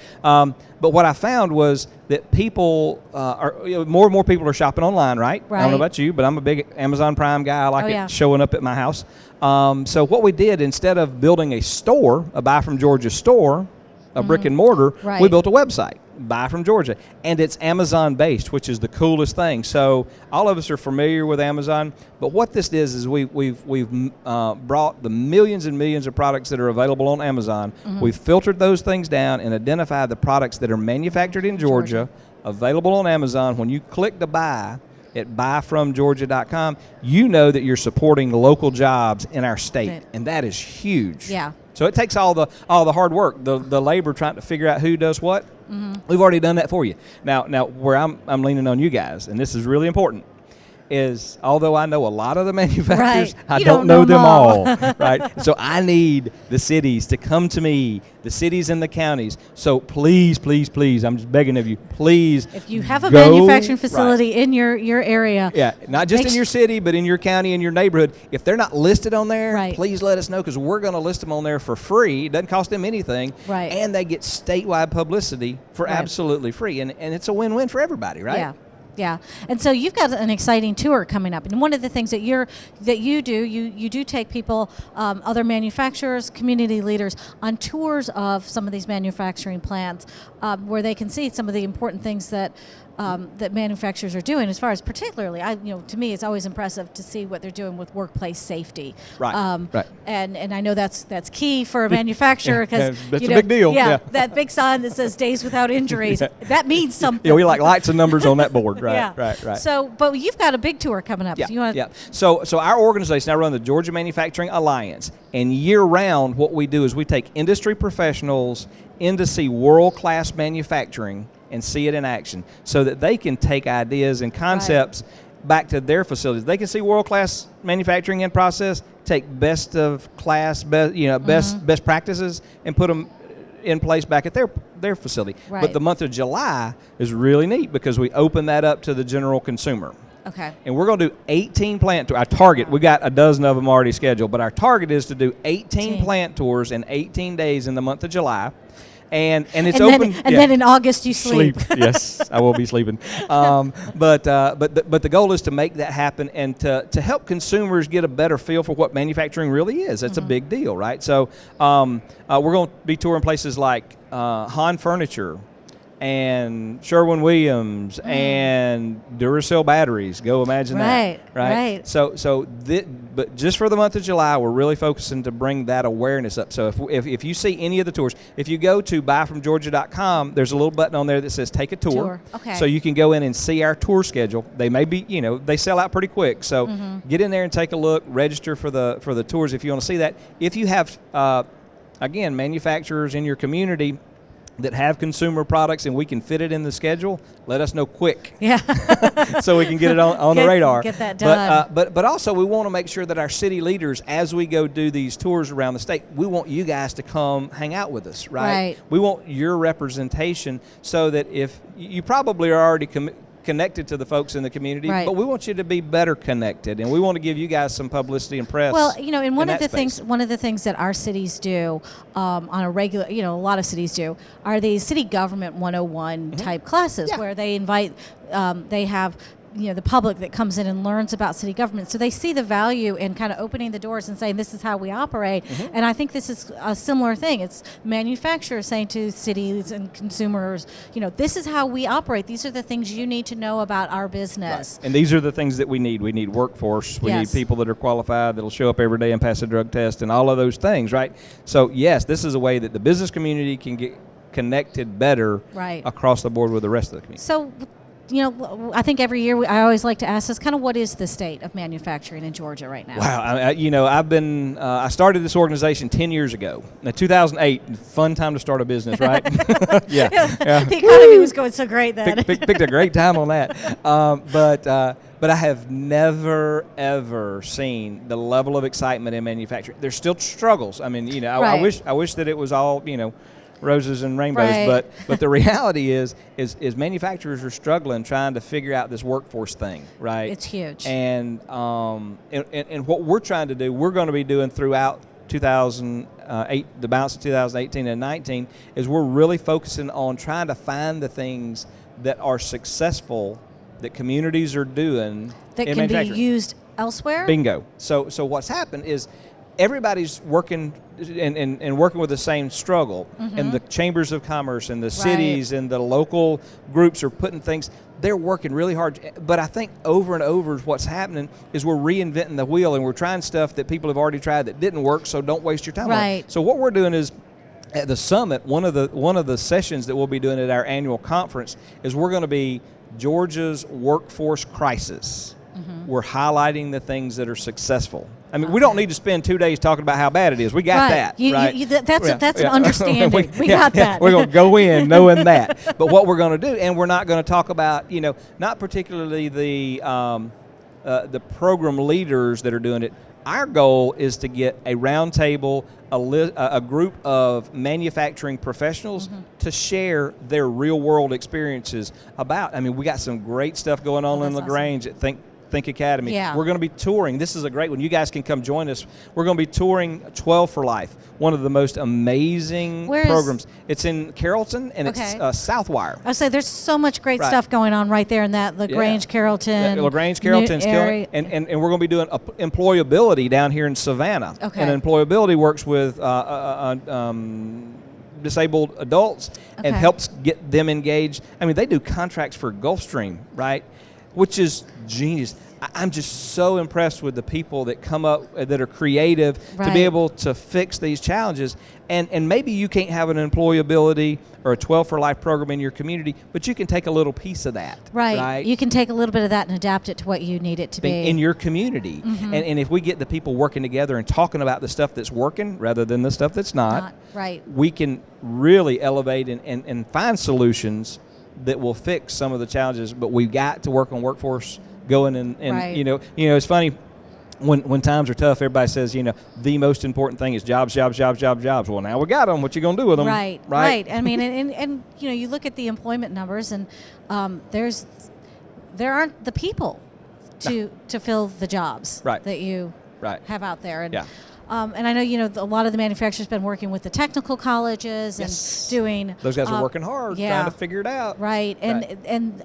S11: what I found was that people more and more people are shopping online, right? I don't know about you, but I'm a big Amazon Prime guy. I like it showing up at my house. So what we did, instead of building a store, a Buy From Georgia store, a brick and mortar, we built a website, Buy From Georgia, and it's Amazon based, which is the coolest thing. So all of us are familiar with Amazon, but what this is we've brought the millions and millions of products that are available on Amazon. We've filtered those things down and identified the products that are manufactured in Georgia, available on Amazon. When you click to buy at buyfromgeorgia.com, you know that you're supporting local jobs in our state, and that is huge.
S1: Yeah.
S11: So it takes all the hard work, the labor trying to figure out who does what. We've already done that for you. Now where I'm leaning on you guys, and this is really important, is although I know a lot of the manufacturers, I don't know them all. Right? So I need the cities to come to me, the cities and the counties. So please, please, please, I'm just begging of you, please.
S1: If you have a manufacturing facility in your area.
S11: Yeah, not just in your city, but in your county and your neighborhood. If they're not listed on there, please let us know, because we're going to list them on there for free. It doesn't cost them anything.
S1: Right.
S11: And they get statewide publicity for absolutely free. And it's a win-win for everybody, right?
S1: Yeah. Yeah, and so you've got an exciting tour coming up, and one of the things that you do take people, other manufacturers, community leaders, on tours of some of these manufacturing plants, where they can see some of the important things that that manufacturers are doing. As far as particularly, to me, it's always impressive to see what they're doing with workplace safety.
S11: Right. Right.
S1: And I know that's key for a manufacturer because
S11: that's a big deal.
S1: Yeah, that big sign that says "Days Without Injuries" that means something.
S11: Yeah, we like lights and numbers on that board. Right.
S1: Yeah.
S11: Right.
S1: So, but you've got a big tour coming up.
S11: Yeah. So our organization, I run the Georgia Manufacturing Alliance, and year-round, what we do is we take industry professionals in to see world-class manufacturing and see it in action, so that they can take ideas and concepts back to their facilities. They can see world-class manufacturing in process, take best of class, best practices, and put them in place back at their facility.
S1: Right.
S11: But the month of July is really neat because we open that up to the general consumer.
S1: Okay.
S11: And we're going to do 18 plant tours. Our target, we got a dozen of them already scheduled, but our target is to do 18 plant tours in 18 days in the month of July. And it's open.
S1: Then in August you sleep.
S11: Yes, I will be sleeping. But the goal is to make that happen and to help consumers get a better feel for what manufacturing really is. That's a big deal, right? So we're going to be touring places like Han Furniture and Sherwin-Williams and Duracell batteries. Go imagine that. Right. But just for the month of July, we're really focusing to bring that awareness up. So if you see any of the tours, if you go to buyfromgeorgia.com, there's a little button on there that says take a tour.
S1: Okay.
S11: So you can go in and see our tour schedule. They may be, they sell out pretty quick. So get in there and take a look, register for the tours if you want to see that. If you have, again, manufacturers in your community that have consumer products and we can fit it in the schedule, let us know quick.
S1: Yeah.
S11: So we can get it on the radar.
S1: Get that done.
S11: But also we want to make sure that our city leaders, as we go do these tours around the state, we want you guys to come hang out with us, right? We want your representation so that if you probably are already connected to the folks in the community, but we want you to be better connected, and we want to give you guys some publicity and press.
S1: Well, and one of the things that our cities do on a regular, a lot of cities do, are these city government 101 type classes where they invite, they have the public that comes in and learns about city government. So they see the value in kind of opening the doors and saying, this is how we operate. And I think this is a similar thing. It's manufacturers saying to cities and consumers, this is how we operate. These are the things you need to know about our business.
S11: Right. And these are the things that we need. We need workforce. We need people that are qualified, that'll show up every day and pass a drug test and all of those things, right? So yes, this is a way that the business community can get connected better across the board with the rest of the community.
S1: So I think every year I always like to ask this, kind of what is the state of manufacturing in Georgia right now?
S11: Wow, I started this organization 10 years ago. Now, 2008, fun time to start a business, right? Yeah.
S1: The economy was going so great then.
S11: Picked a great time on that. But I have never, ever seen the level of excitement in manufacturing. There's still struggles. I mean, I wish that it was all, roses and rainbows, but the reality is manufacturers are struggling trying to figure out this workforce thing, right?
S1: It's huge.
S11: And what we're trying to do, we're going to be doing throughout 2008, the balance of 2018 and 19, is we're really focusing on trying to find the things that are successful that communities are doing
S1: that
S11: in
S1: can be used elsewhere.
S11: Bingo. So what's happened is everybody's working and working with the same struggle, and the chambers of commerce and the cities and the local groups are putting things. They're working really hard, but I think over and over what's happening is we're reinventing the wheel and we're trying stuff that people have already tried that didn't work. So don't waste your time on it. So what we're doing is, at the summit, one of the sessions that we'll be doing at our annual conference is we're going to be Georgia's workforce crisis. We're highlighting the things that are successful. I mean, we don't need to spend 2 days talking about how bad it is. We got that, right?
S1: That's an understanding. We got that.
S11: We're going to go in knowing that. But what we're going to do, and we're not going to talk about, not particularly the program leaders that are doing it. Our goal is to get a round table, a group of manufacturing professionals to share their real world experiences about. I mean, we got some great stuff going on in LaGrange at Think Academy. We're going to be touring. This is a great one. You guys can come join us. We're going to be touring 12 for Life, one of the most amazing programs. It's in Carrollton, and it's Southwire.
S1: I say there's so much great stuff going on right there in that LaGrange, Carrollton.
S11: LaGrange, Carrollton's killing it. And we're going to be doing employability down here in Savannah. And employability works with disabled adults and
S1: Okay.
S11: helps get them engaged. I mean, they do contracts for Gulfstream, right? Which is genius. I'm just so impressed with the people that come up that are creative to
S1: Right.
S11: be able to fix these challenges. And maybe you can't have an employability or a 12 for Life program in your community, but you can take a little piece of that.
S1: Right. You can take a little bit of that and adapt it to what you need it to be.
S11: In your community. And if we get the people working together and talking about the stuff that's working rather than the stuff that's not,
S1: right.
S11: we can really elevate and find solutions that will fix some of the challenges. But we've got to work on workforce going and
S1: Right.
S11: you know it's funny when times are tough, everybody says, the most important thing is jobs. Well, now we got them. What you gonna do with them?
S1: Right. I mean, and you look at the employment numbers, and there aren't the people to fill the jobs
S11: Right.
S1: that you
S11: Right.
S1: have out there. And,
S11: Yeah.
S1: and I know, a lot of the manufacturers been working with the technical colleges
S11: Yes.
S1: and doing.
S11: Those guys are working hard
S1: yeah.
S11: trying to figure it out.
S1: Right.
S11: Right.
S1: And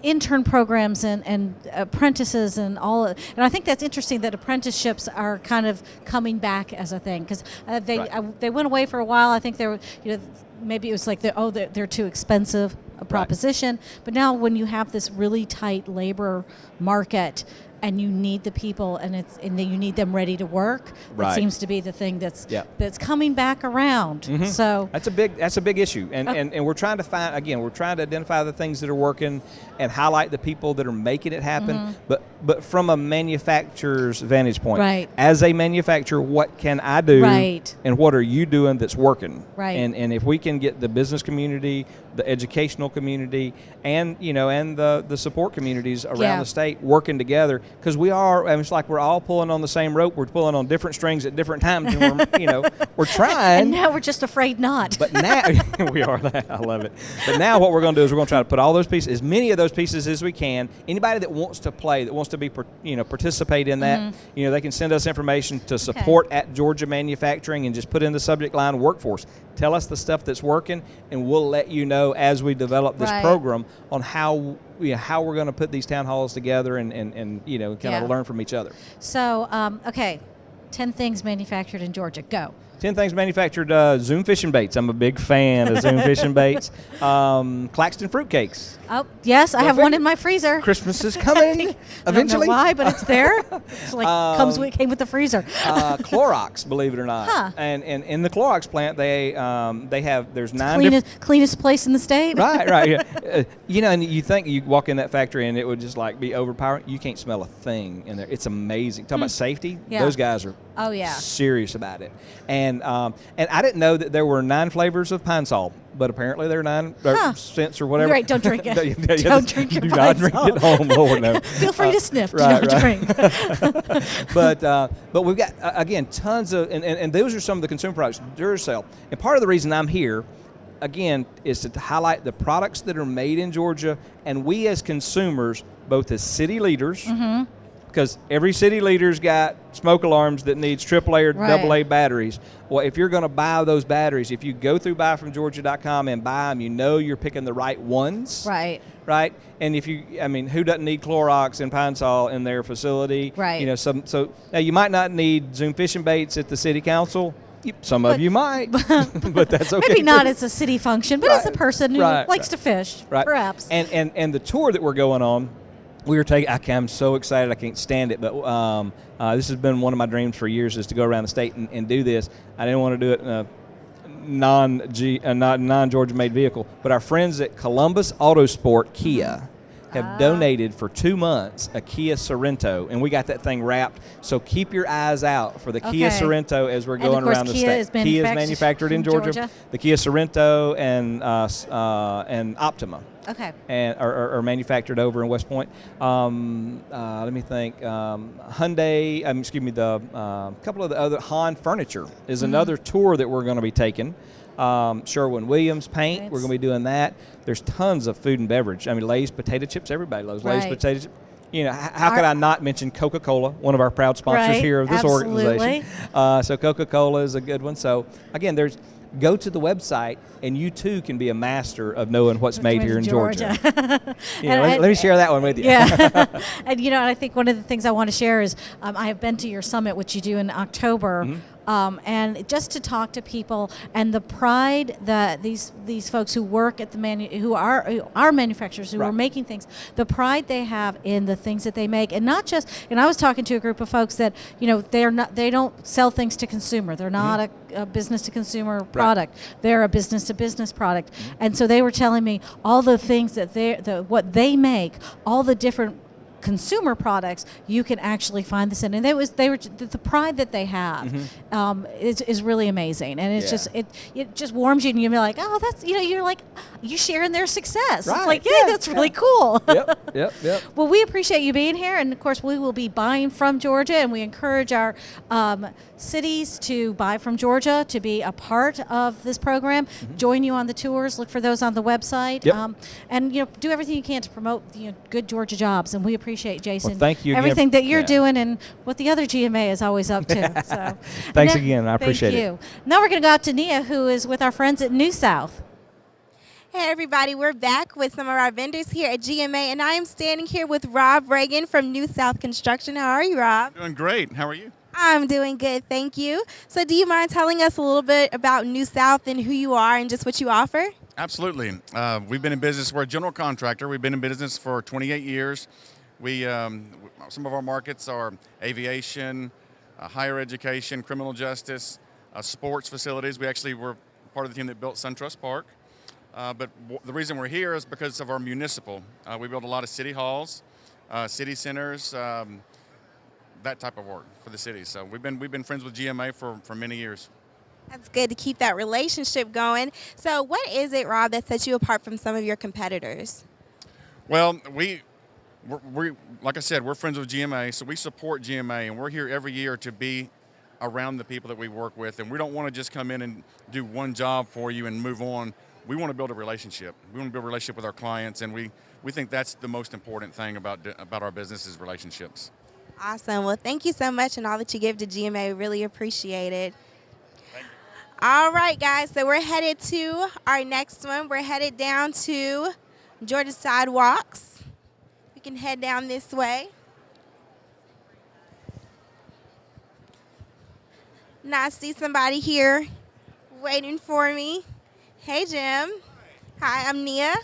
S1: intern programs and apprentices and all. And I think that's interesting that apprenticeships are kind of coming back as a thing, because they went away for a while. I think they were, maybe it was like they're too expensive a proposition. But now when you have this really tight labor market and you need the people and you need them ready to work,
S11: Right.
S1: it seems to be the thing that's coming back around.
S11: Mhm.
S1: So
S11: that's a big issue, and we're trying to identify the things that are working and highlight the people that are making it happen. But from a manufacturer's vantage point,
S1: Right.
S11: as a manufacturer, what can I do,
S1: Right.
S11: and what are you doing that's working?
S1: Right.
S11: And if we can get the business community, the educational community, and the support communities around
S1: Yeah.
S11: the state working together, because it's like we're all pulling on the same rope. We're pulling on different strings at different times, and we're trying.
S1: and now we're just afraid not.
S11: But now we are that. I love it. But now what we're going to do is we're going to try to put all those pieces, as many of those pieces as we can. Anybody that wants to play, that wants to be, participate in that, they can send us information to support at Georgia Manufacturing, and just put in the subject line workforce. Tell us the stuff that's working, and we'll let you know as we develop this
S1: Right.
S11: program on how we're going to put these town halls together and kind of learn from each other.
S1: So, 10 things manufactured in Georgia. Go.
S11: 10 things manufactured. Zoom fishing baits. I'm a big fan of Zoom fishing baits. Claxton fruitcakes.
S1: Oh, yes, I have one in my freezer.
S11: Christmas is coming eventually.
S1: I don't know why, but it's there. It's like came with the freezer.
S11: Clorox, believe it or not.
S1: Huh.
S11: And in the Clorox plant, there's 9
S1: Cleanest place in the state.
S11: Right. Yeah. And you think you walk in that factory and it would just like be overpowering. You can't smell a thing in there. It's amazing. Talking about safety,
S1: Yeah.
S11: those guys are serious about it. And I didn't know that there were 9 flavors of Pine Sol, but apparently there are 9 cents or whatever.
S1: Right, don't drink it.
S11: Don't
S1: drink your
S11: Do not drink
S1: Pine
S11: it home, Lord, no.
S1: Feel free to sniff.
S11: Right,
S1: Do not drink.
S11: But we've got again tons of and those are some of the consumer products. Duracell, and part of the reason I'm here, again, is to highlight the products that are made in Georgia, and we as consumers, both as city leaders. Because every city leader's got smoke alarms that needs AAA or AA batteries. Well, if you're going to buy those batteries, if you go through buyfromgeorgia.com and buy them, you're picking the right ones.
S1: Right.
S11: Right. And who doesn't need Clorox and Pine Sol in their facility?
S1: Right.
S11: So now you might not need Zoom fishing baits at the city council. Some of you might, but that's okay.
S1: Maybe not
S11: too.
S1: as a city function, but as a person who likes to fish,
S11: right.
S1: perhaps.
S11: And the tour that we're going on, we were taking. I'm so excited, I can't stand it. But this has been one of my dreams for years, is to go around the state and do this. I didn't want to do it in a non-Georgia made vehicle, but our friends at Columbus Autosport Kia have donated for 2 months a Kia Sorento, and we got that thing wrapped. So keep your eyes out for the Kia Sorento as we're going around the state.
S1: Kia
S11: is manufactured in Georgia. The Kia Sorento and Optima.
S1: Okay.
S11: And are manufactured over in West Point. Let me think. Hyundai. The couple of the other Han Furniture is another tour that we're going to be taking. Sherwin-Williams paint. We're going to be doing that. There's tons of food and beverage. Lay's potato chips. Everybody loves Lay's potato chips. How could I not mention Coca-Cola, one of our proud sponsors here of this organization. So Coca-Cola is a good one. So again, go to the website, and you too can be a master of knowing what's made here in Georgia. Let me share that one with you.
S1: Yeah. And I think one of the things I want to share is I have been to your summit, which you do in October. and just to talk to people and the pride that these folks who work at who are manufacturers who are making things, the pride they have in the things that they make, and not just. And I was talking to a group of folks that they don't sell things to consumer. They're not a business to consumer product. They're a business to business product, and so they were telling me all the things that what they make, all the different consumer products you can actually find this in, and the pride that they have is really amazing, and it's just it just warms you, and you're like, oh, that's you're like you share in their success. It's like, yeah, that's really cool.
S11: Yep.
S1: Well, we appreciate you being here, and of course we will be buying from Georgia, and we encourage our cities to buy from Georgia, to be a part of this program, join you on the tours, look for those on the website, and do everything you can to promote good Georgia jobs, and we appreciate Jason.
S11: Well, thank you again.
S1: Everything that you're doing and what the other GMA is always up to. So
S11: thanks again. I appreciate it.
S1: Thank you. Now we're going to go out to Nia, who is with our friends at New South.
S6: Hey everybody, we're back with some of our vendors here at GMA, and I am standing here with Rob Reagan from New South Construction. How are you, Rob?
S12: Doing great. How are you?
S6: I'm doing good, thank you. So do you mind telling us a little bit about New South and who you are and just what you offer?
S12: Absolutely. We've been in business. We're a general contractor. We've been in business for 28 years. We some of our markets are aviation, higher education, criminal justice, sports facilities. We actually were part of the team that built SunTrust Park. But the reason we're here is because of our municipal. We build a lot of city halls, city centers, that type of work for the city. So we've been friends with GMA for many years.
S6: That's good to keep that relationship going. So what is it, Rob, that sets you apart from some of your competitors?
S12: Well, we like I said, we're friends with GMA, so we support GMA, and we're here every year to be around the people that we work with, and we don't want to just come in and do one job for you and move on. We want to build a relationship. We want to build a relationship with our clients, and we think that's the most important thing about our business is relationships.
S6: Awesome. Well, thank you so much, and all that you give to GMA. We really appreciate it. All right, guys, so we're headed to our next one. We're headed down to Georgia Sidewalks. We can head down this way. Now I see somebody here waiting for me. Hey, Jim. Hi, I'm Nia.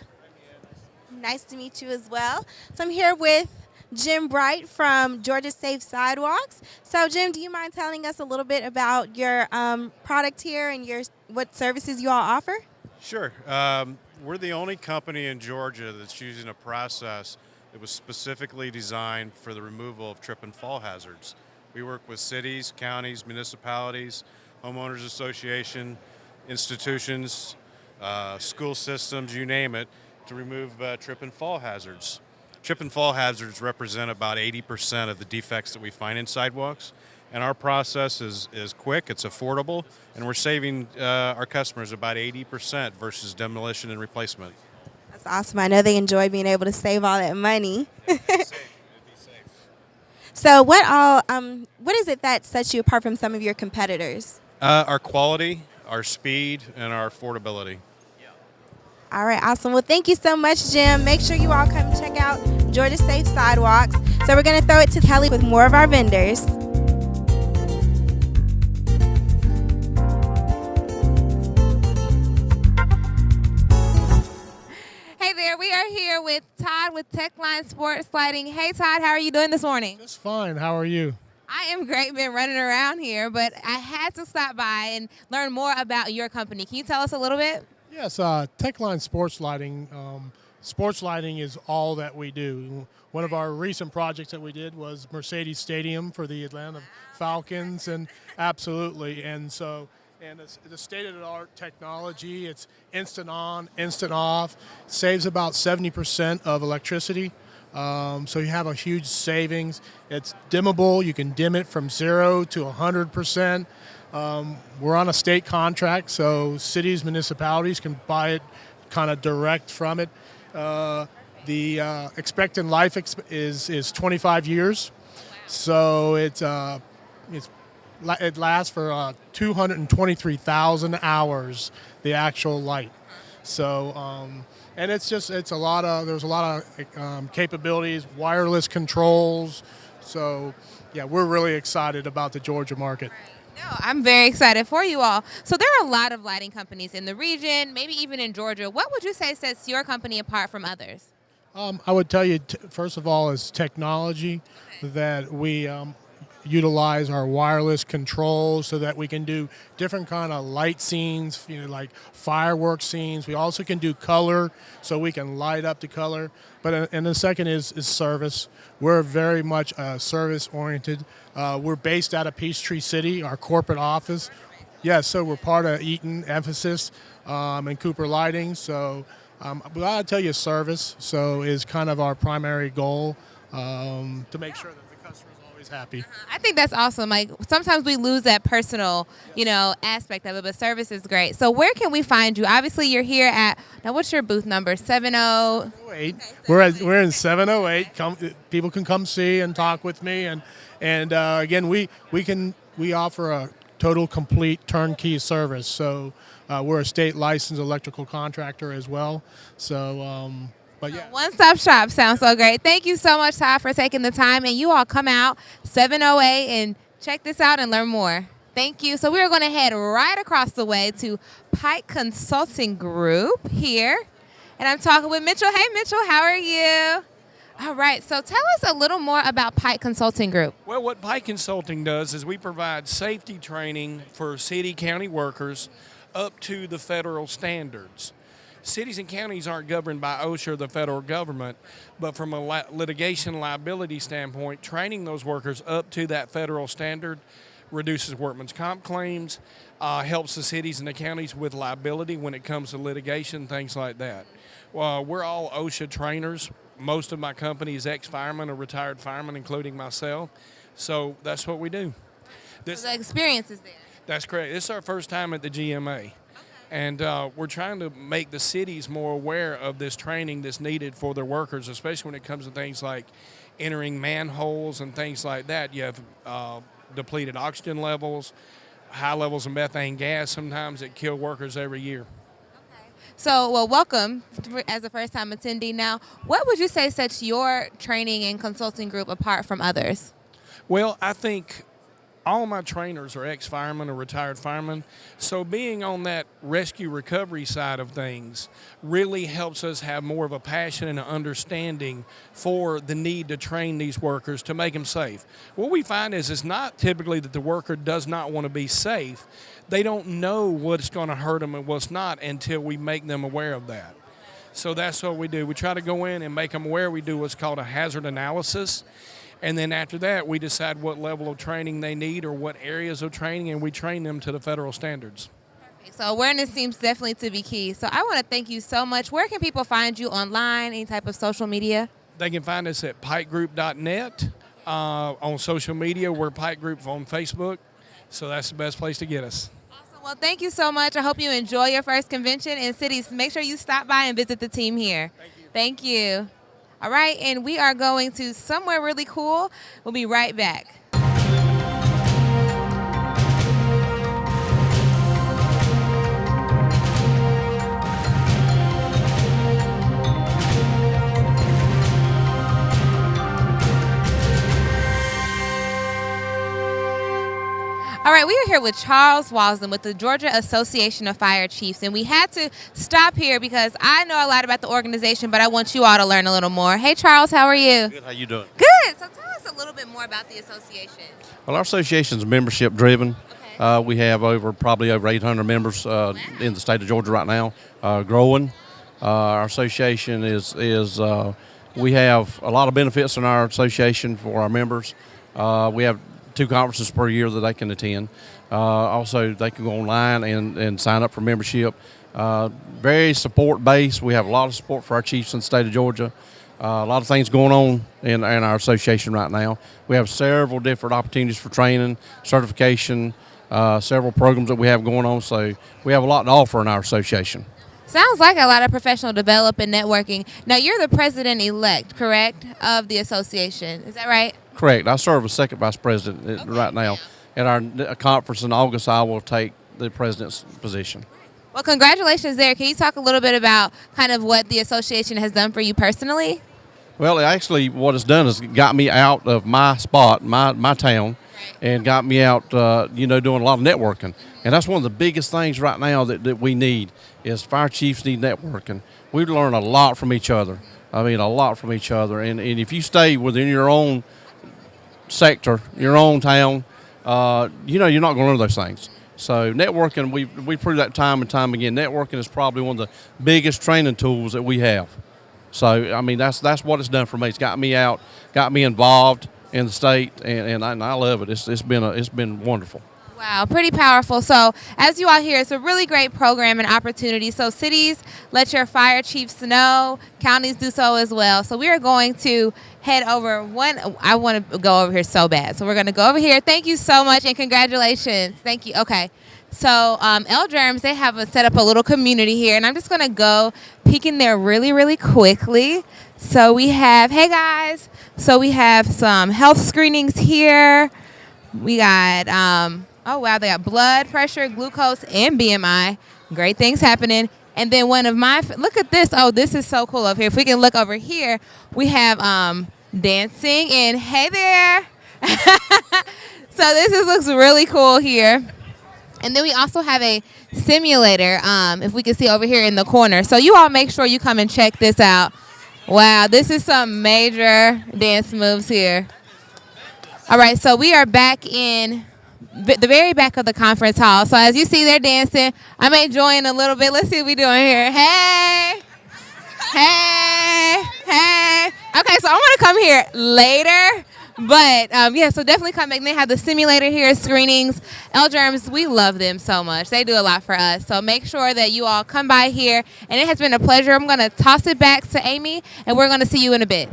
S6: Nice to meet you as well. So I'm here with Jim Bright from Georgia Safe Sidewalks. So, Jim, do you mind telling us a little bit about your product here and what services you all offer?
S13: Sure. We're the only company in Georgia that's using a process that was specifically designed for the removal of trip and fall hazards. We work with cities, counties, municipalities, homeowners association, institutions, school systems, you name it, to remove trip and fall hazards. Trip and fall hazards represent about 80% of the defects that we find in sidewalks, and our process is quick, it's affordable, and we're saving our customers about 80% versus demolition and replacement.
S6: That's awesome. I know they enjoy being able to save all that money.
S13: It'd be safe.
S6: So what is it that sets you apart from some of your competitors?
S13: Our quality, our speed, and our affordability.
S6: All right, awesome. Well, thank you so much, Jim. Make sure you all come check out Georgia Safe Sidewalks. So we're going to throw it to Kelly with more of our vendors.
S2: Hey there, we are here with Todd with Techline Sports Lighting. Hey Todd, how are you doing this morning?
S14: Just fine. How are you?
S2: I am great, been running around here, but I had to stop by and learn more about your company. Can you tell us a little bit?
S14: Yes, Techline Sports Lighting. Sports lighting is all that we do. One of our recent projects that we did was Mercedes Stadium for the Atlanta Falcons, and absolutely. And so, and it's the state-of-the-art technology. It's instant on, instant off. Saves about 70% of electricity. So you have a huge savings. It's dimmable. You can dim it from 0 to 100%. We're on a state contract, so cities, municipalities can buy it kind of direct from it. The expected life is 25 years, so it lasts for 223,000 hours, the actual light. So, and there's a lot of capabilities, wireless controls. So, yeah, we're really excited about the Georgia market.
S2: No, I'm very excited for you all. So there are a lot of lighting companies in the region, maybe even in Georgia. What would you say sets your company apart from others?
S14: I would tell you, first of all, is technology, that we utilize our wireless controls so that we can do different kind of light scenes, like fireworks scenes. We also can do color, so we can light up the color. And the second is service. We're very much service oriented. We're based out of Peachtree City, our corporate office. Yeah, so we're part of Eaton, Emphasis, and Cooper Lighting. So, but I'll tell you, service is kind of our primary goal, to make sure that the customer is always happy.
S2: I think that's awesome. Like sometimes we lose that personal, aspect of it, but service is great. So where can we find you? Obviously, you're here at, now what's your booth number?
S14: 708. We're in 708. People can come see and talk with me, and again, we offer a total, complete, turnkey service. So we're a state licensed electrical contractor as well. So, but yeah.
S2: One-stop shop sounds so great. Thank you so much, Todd, for taking the time. And you all come out 708 and check this out and learn more. Thank you. So we are going to head right across the way to Pike Consulting Group here. And I'm talking with Mitchell. Hey, Mitchell, how are you? All right, so tell us a little more about Pike Consulting Group.
S15: Well, what Pike Consulting does is we provide safety training for city, county workers up to the federal standards. Cities and counties aren't governed by OSHA or the federal government, but from a litigation liability standpoint, training those workers up to that federal standard reduces workman's comp claims, helps the cities and the counties with liability when it comes to litigation, things like that. We're all OSHA trainers. Most of my company is ex-firemen or retired firemen, including myself. So that's what we do.
S2: So the experience is there.
S15: That's correct. This is our first time at the GMA. Okay. And we're trying to make the cities more aware of this training that's needed for their workers, especially when it comes to things like entering manholes and things like that. You have depleted oxygen levels, high levels of methane gas sometimes that kill workers every year.
S2: So, well, welcome as a first-time attendee. Now, what would you say sets your training and consulting group apart from others?
S15: Well, I think all my trainers are ex-firemen or retired firemen, so being on that rescue recovery side of things really helps us have more of a passion and an understanding for the need to train these workers to make them safe. What we find is it's not typically that the worker does not want to be safe. They don't know what's going to hurt them and what's not until we make them aware of that. So that's what we do. We try to go in and make them aware. We do what's called a hazard analysis. And then after that, we decide what level of training they need or what areas of training, and we train them to the federal standards.
S2: Perfect. So awareness seems definitely to be key. So I want to thank you so much. Where can people find you online, any type of social media?
S15: They can find us at pikegroup.net. On social media, we're Pike Group on Facebook. So that's the best place to get us.
S2: Awesome. Well, thank you so much. I hope you enjoy your first convention in cities. Make sure you stop by and visit the team here. Thank you. Thank you. All right, and we are going to somewhere really cool. We'll be right back. All right, we are here with Charles Walsden with the Georgia Association of Fire Chiefs, and we had to stop here because I know a lot about the organization, but I want you all to learn a little more. Hey, Charles, how are you?
S16: Good. How you doing?
S2: Good. So tell us a little bit more about the association.
S16: Well, our association is membership driven. Okay. We have probably over 800 members in the state of Georgia right now, growing. Our association is we have a lot of benefits in our association for our members. We have 2 conferences per year that they can attend. Also, they can go online and sign up for membership. Very support-based. We have a lot of support for our chiefs in the state of Georgia. A lot of things going on in our association right now. We have several different opportunities for training, certification, several programs that we have going on. So we have a lot to offer in our association.
S2: Sounds like a lot of professional development and networking. Now, you're the president-elect, correct, of the association. Is that right?
S16: Correct. I serve as second vice president right now. At our conference in August, I will take the president's position.
S2: Well, congratulations there. Can you talk a little bit about kind of what the association has done for you personally?
S16: Well, actually, what it's done is got me out of my spot, my town, and got me out, doing a lot of networking. And that's one of the biggest things right now that we need is fire chiefs need networking. We learn a lot from each other. I mean, a lot from each other. And if you stay within your own sector, your own town, you're not going to learn those things. So networking, we prove that time and time again. Networking is probably one of the biggest training tools that we have. So, I mean, that's what it's done for me. It's got me out, got me involved in the state, and I love it. It's been wonderful.
S2: Wow, pretty powerful. So as you all hear, it's a really great program and opportunity. So cities, let your fire chiefs know. Counties do so as well. So we are going to head over I want to go over here so bad. So we're going to go over here. Thank you so much and congratulations. Thank you. Okay. So L-Germs, they have set up a little community here. And I'm just going to go peek in there really, really quickly. So we have, hey guys. So we have some health screenings here. We got... oh, wow, they got blood pressure, glucose, and BMI. Great things happening. And then one of my, look at this. Oh, this is so cool over here. If we can look over here, we have dancing. And hey there. So this looks really cool here. And then we also have a simulator, if we can see over here in the corner. So you all make sure you come and check this out. Wow, this is some major dance moves here. All right, so we are back in the very back of the conference hall. So as you see, they're dancing. I may join a little bit. Let's see what we're doing here. Hey. Hey. Hey. Okay, so I'm going to come here later. But, yeah, so definitely come back. They have the simulator here, screenings. L-Germs, we love them so much. They do a lot for us. So make sure that you all come by here. And it has been a pleasure. I'm going to toss it back to Amy, and we're going to see you in a bit.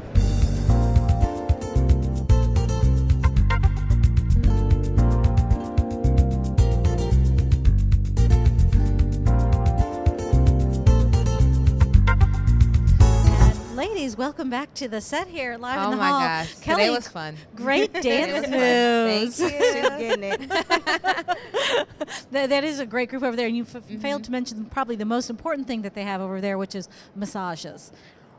S1: Ladies, welcome back to the set here, live in the
S2: hall.
S1: hall.
S2: Gosh,
S1: Kelly,
S2: today was fun.
S1: Great dance moves.
S6: Thank you. She's getting it.
S1: That is a great group over there, and you failed to mention probably the most important thing that they have over there, which is massages.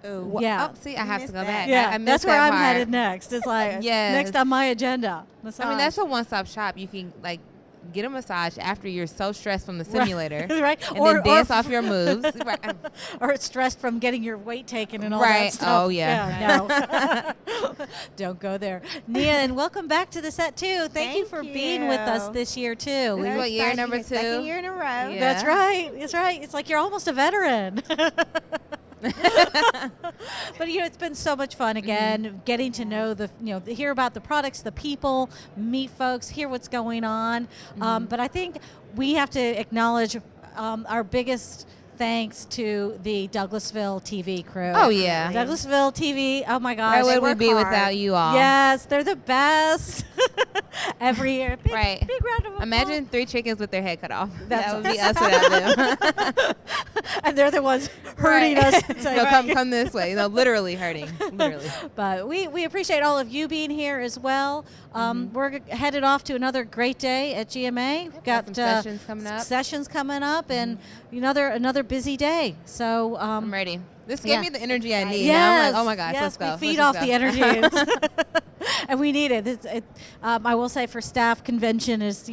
S6: Ooh.
S1: Yeah.
S2: Oh, see, I have to go back.
S1: Yeah,
S2: I missed
S1: that's where
S2: that
S1: I'm
S2: part.
S1: headed next. It's like
S2: Yes.
S1: next on my agenda. Massage.
S2: I mean, that's a one-stop shop. You can, get a massage after you're so stressed from the simulator.
S1: Right.
S2: And then dance off your moves. Right.
S1: Or it's stressed from getting your weight taken and all
S2: Right.
S1: that stuff.
S2: Oh, yeah.
S1: No. Don't go there. Nia, and welcome back to the set, too. Thank you for being with us this year, too.
S2: This is what, year number 2?
S6: Second year in a row.
S2: Yeah.
S1: That's right. That's right. It's like you're almost a veteran. But it's been so much fun again, getting to know hear about the products, the people, meet folks, hear what's going on. But I think we have to acknowledge our biggest thanks to the Douglasville TV crew.
S2: Oh, yeah.
S1: Douglasville TV, oh my gosh.
S2: Where would we be without you all?
S1: Yes, they're the best. Every year. Big round of applause.
S2: Imagine 3 chickens with their head cut off.
S1: That
S2: would be us without them.
S1: And they're the ones hurting us.
S2: Come this way. Literally hurting. Literally.
S1: But we appreciate all of you being here as well. We're headed off to another great day at GMA. We've got some sessions coming up. And another busy day. So I'm
S2: ready. This gave me the energy I need.
S1: Yes.
S2: Now I'm like, oh my gosh, let's go.
S1: We feed off the energy. And we need it. I will say for staff, convention is,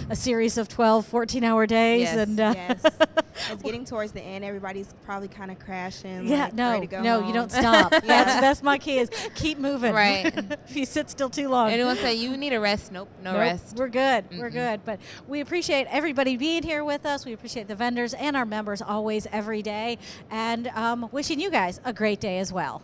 S1: a series of 12, 14-hour days.
S6: Yes,
S1: and
S6: yes. It's getting towards the end. Everybody's probably kind of crashing.
S1: Yeah,
S6: ready to go
S1: no,
S6: home.
S1: you don't stop. That's my key is keep moving.
S2: Right.
S1: If you sit still too long.
S2: Anyone say you need a rest? Nope, no rest.
S1: We're good. We're good. But we appreciate everybody being here with us. We appreciate the vendors and our members always, every day. And wishing you guys a great day as well.